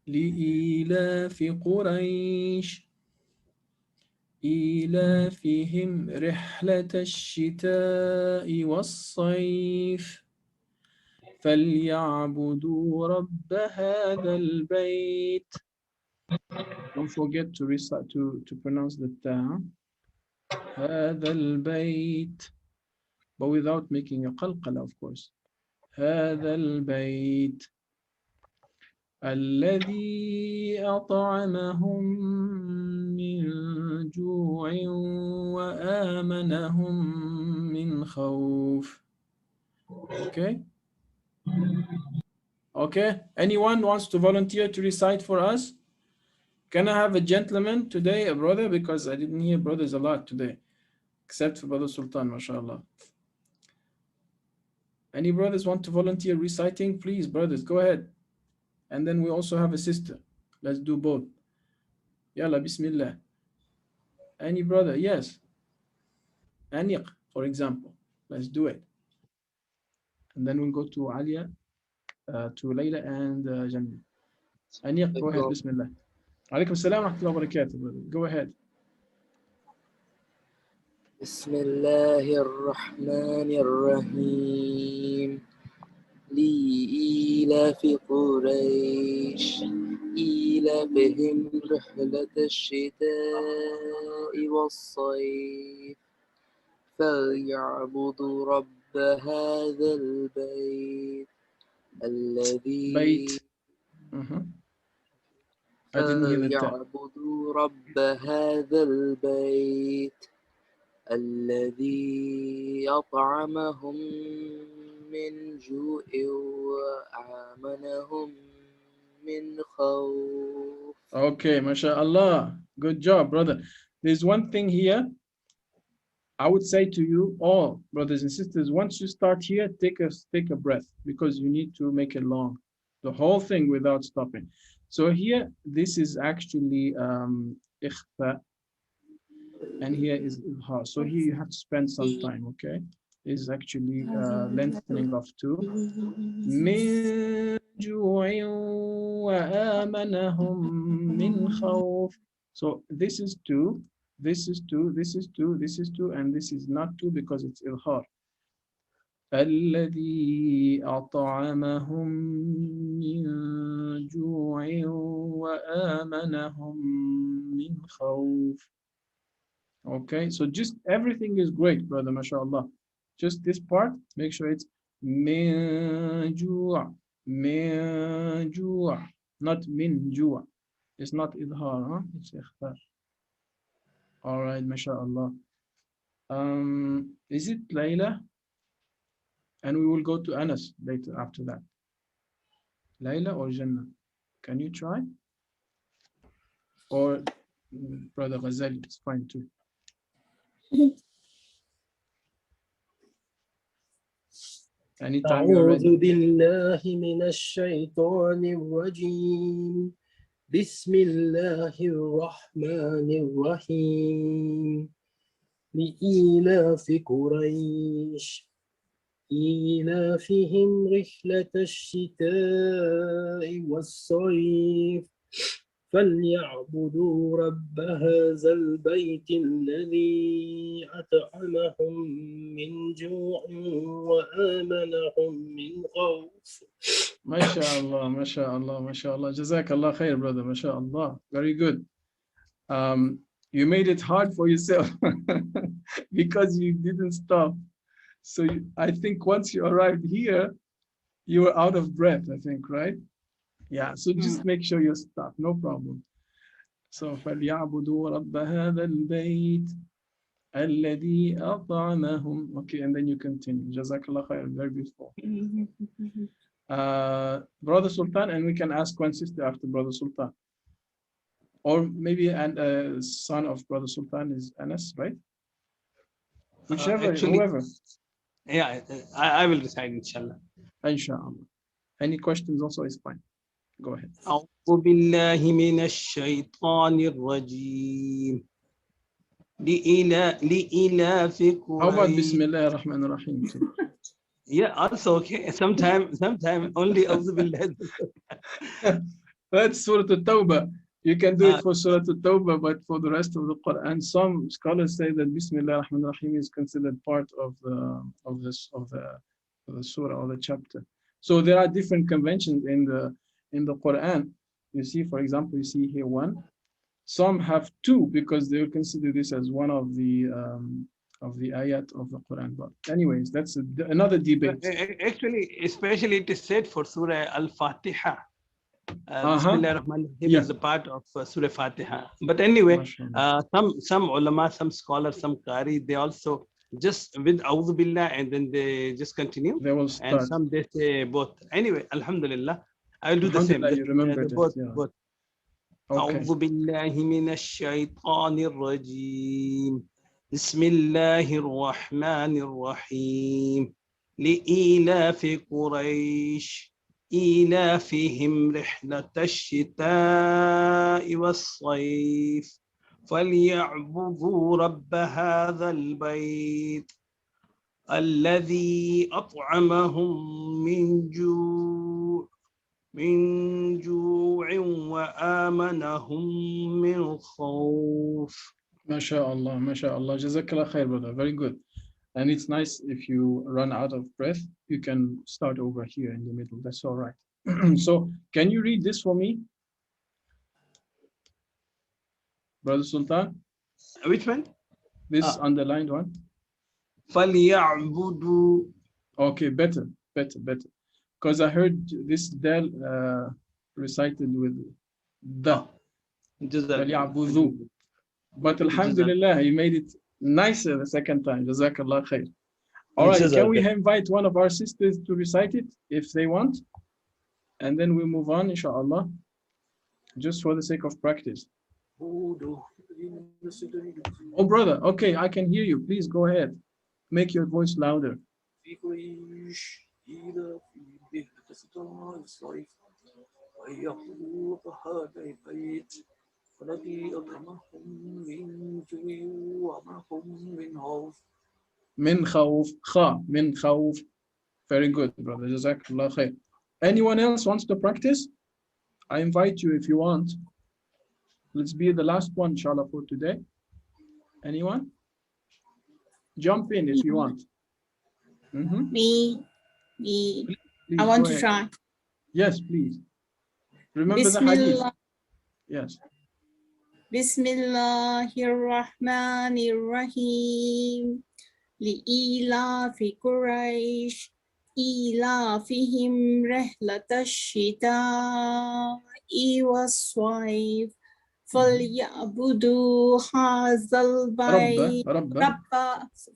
لإيلاف قريش إيلافهم رحلة الشتاء والصيف فليعبدوا رب هذا البيت. Don't forget to recite, to pronounce the ta. هذا البيت, but without making a qalqala, of course. هذا البيت الذي أطعمهم من جوع وآمنهم من خوف. Okay? Okay, anyone wants to volunteer to recite for us? Can I have a gentleman today, a brother? Because I didn't hear brothers a lot today, except for Brother Sultan, mashallah. Any brothers want to volunteer reciting? Please, brothers, go ahead. And then we also have a sister. Let's do both. Yalla, bismillah. Any brother? Yes. Aniq, for example. Let's do it. And then we'll go to Alia, to Layla and Jamil. Aniq, go ahead, bismillah. Alaikum salam wa rahmatullahi wa barakatuh. Go ahead. بسم الله الرحمن الرحيم لإيلاف قريش إيلافهم رحلة الشتاء والصيف فليعبدوا رب هذا البيت الذي بيت. I didn't hear the ta. فليعبدوا رب هذا البيت الذي أطعمهم من جوع وآمنهم من خوف. Okay, mashallah. Good job, brother. There's one thing here I would say to you all, brothers and sisters, once you start here, take a breath, because you need to make it long, the whole thing without stopping. So here, this is actually ikhfa, and here is izhar. So here you have to spend some time, okay? Is actually lengthening of two. Min ju'in wa amanahum min khawf. So this is two. This is 2, this is 2, this is 2, and this is not 2 because it's إظهار. الذي أطعمهم من جوع وآمنهم من خوف. Okay, so just everything is great, brother, mashallah. Just this part, make sure it's min ju', not min ju'. It's not idhar, huh? It's ikhfar. All right, mashallah. Is it Layla? And we will go to Anas later after that. Layla or Jannah? Can you try? Or brother Ghazali, it's fine too. Anytime you're أعوذ ready. بالله من الشيطان الرجيم بسم الله الرحمن الرحيم لإيلاف قريش إيلافهم رحلة الشتاء والصيف فليعبدوا رب هذا البيت الذي أطعمهم من جوع وآمنهم من خوف. MashaAllah, MashaAllah, MashaAllah. Jazakallah khair, brother. MashaAllah. Very good. You made it hard for yourself because you didn't stop. So I think once you arrived here, you were out of breath, I think, right? Yeah, so just make sure you stop, no problem. So فَلْيَعْبُدُوا رَبَّ هَذَا الْبَيْتِ الَّذِي أَطْعَمَهُم. Okay, and then you continue. Jazakallah khair, very beautiful. Brother Sultan, and we can ask one sister after Brother Sultan. Or maybe a son of Brother Sultan is Anas, right? Whichever, Actually, whoever. yeah, I will decide, inshallah. Inshallah. Any questions also is fine. Go ahead. أعوذ بالله من الشيطان الرجيم لإلاف How about قريش. Bismillah ar-Rahman ar-Rahim too? Yeah, also okay. Sometime only أعوذ بالله. That's Surah At-Tawbah. You can do it for Surah At-Tawbah, but for the rest of the Quran, some scholars say that Bismillah ar-Rahman ar-Rahim is considered part of the surah or the chapter. So there are different conventions in the Quran. You see, for example, you see here 1. Some have 2 because they will consider this as one of the ayat of the Quran. But anyways, that's another debate. Actually, especially it is said for Surah Al-Fatiha. Bismillah ar-Rahman ar-Rahim is a part of Surah Fatiha. But anyway, some ulama, some scholars, some qari, they also just with A'udhu Billah and then they just continue. They will start. And some they say both. Anyway, Alhamdulillah, I will do the same. You remembered both, it, yeah. both. Okay. أعوذ بالله من الشيطان الرجيم بسم الله الرحمن الرحيم لإيلاف قريش إيلافهم رحلة الشتاء والصيف فليعبدوا رب هذا البيت الذي أطعمهم من جوع وآمنهم من خوف. MashaAllah, MashaAllah. Jazakallah khair, brother. Very good. And it's nice if you run out of breath, you can start over here in the middle. That's all right. So can you read this for me? Brother Sultan? Which one? This underlined one. فَلْيَعْبُدُوا. Okay, better. Because I heard this del recited with the. But alhamdulillah, you made it nicer the second time. Jazakallah khair. All right, can we invite one of our sisters to recite it if they want? And then we move on, inshallah, just for the sake of practice. Oh, brother, okay, I can hear you. Please go ahead. Make your voice louder. Min khawf, kha, min khawf. Very good, brother. Jazakallah khair. Anyone else wants to practice? I invite you if you want. Let's be the last one, inshallah, for today. Anyone? Jump in if you want. Me. Please I want go to ahead. try. Yes, please. Remember the hadith. Yes. Bismillahirrahmanirrahim. لإيلاف قريش إيلافهم رحلة الشتاء والصيف فليعبدوا هذا البيت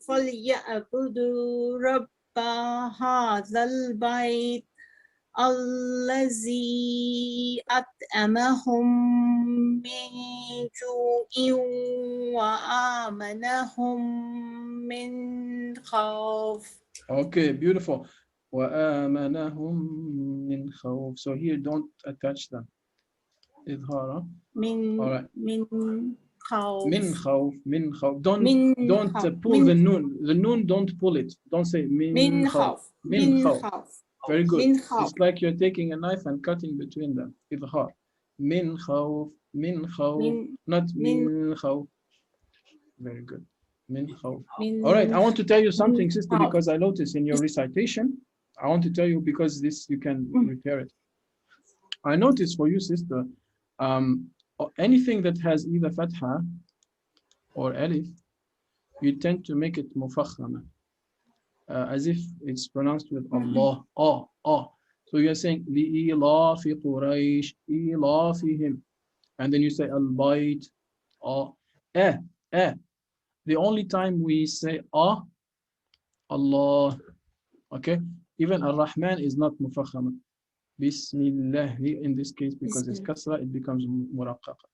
فليعبدوا رب هذا البيت الذي أطعمهم من جوع وآمنهم من خوف. Okay, beautiful. وآمنهم من خوف. So here, don't attach them. إظهار. All right. من خوف. من خوف. من خوف. Don't pull the noon. The noon, don't pull it. Don't say من خوف. من خوف. Very good. It's like you're taking a knife and cutting between them. إظهار. من خوف. من خوف. Not من خوف. Very good. Min khawf. All right, I want to tell you something, sister, because I noticed in your recitation, I want to tell you because this you can repair it. I noticed for you, sister, anything that has either fatha or alif, you tend to make it mufakhama, as if it's pronounced with Allah. So you're saying li'ilafi Quraysh, ilafihim, and then you say al-bayt, The only time we say Allah, okay, even Ar-Rahman is not mufakhama. Bismillah, in this case, because it's kasra, it becomes muraqqaqa.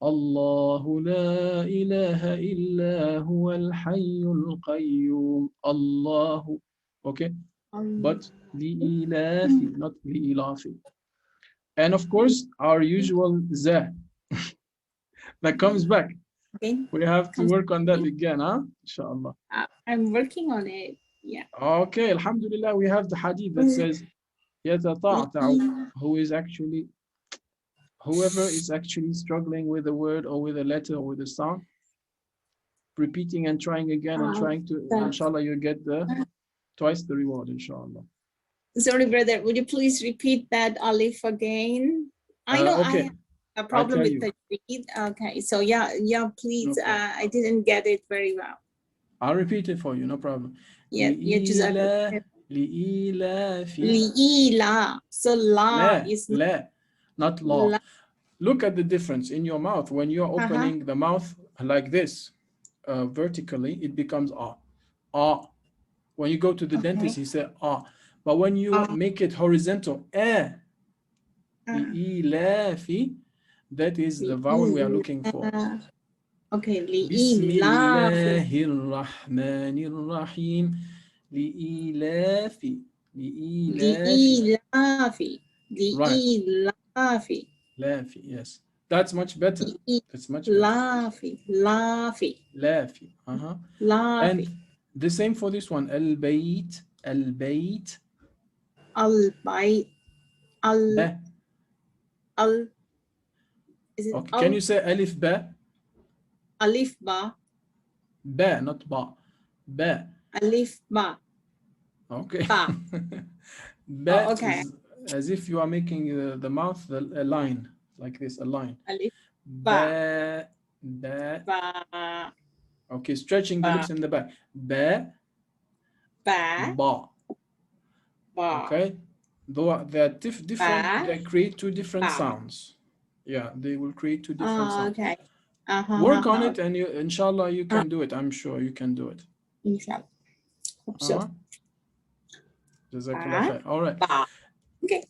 Allahu la ilaha illa huwa al-hayyul qayyum. Allahu, okay, but li'ilafi, not li'ilafi. And of course, our usual za that comes back. Okay. We have to work on that again, huh? Inshallah. I'm working on it. Yeah. Okay, alhamdulillah, we have the hadith that says يَتَطَعْتَعُ, whoever is actually struggling with a word or with a letter or with a sound, repeating and trying again and trying to, inshallah, you get twice the reward, inshallah. Sorry, brother, would you please repeat that alif again? I know okay. I have a problem with the read. Okay, so yeah, please. Okay. I didn't get it very well. I'll repeat it for you, no problem. Yeah, Li'ila. Li'ila. So la is not law. Look at the difference in your mouth. When you're opening the mouth like this, vertically, it becomes ah. When you go to the dentist, he said ah. But when you make it horizontal, li'ilafi, that is the vowel we are looking for. Okay, Bismillahirrahmanirrahim. Li'ilafi. Li'ilafi. Li'ilafi. Lafi, yes. That's much better. That's much better. Lafi. Lafi. And the same for this one. Al-bayt. Al-bayt. Al-bayt. Is it okay. Can you say alif ba? Alif ba. Ba, not ba. Ba. Alif ba. Okay. Ba. Ba okay. is as if you are making the mouth a line, like this, a line. Alif ba. Ba. Ba. Okay, stretching the lips in the back. Ba. Ba. Ba. Ba. Okay. Though they're different, they create two different sounds. Yeah, they will create two different sounds. Okay. Work on it, and you, inshallah, you can do it. I'm sure you can do it. Inshallah. Hope so. Jazakallah khair. All right. Okay.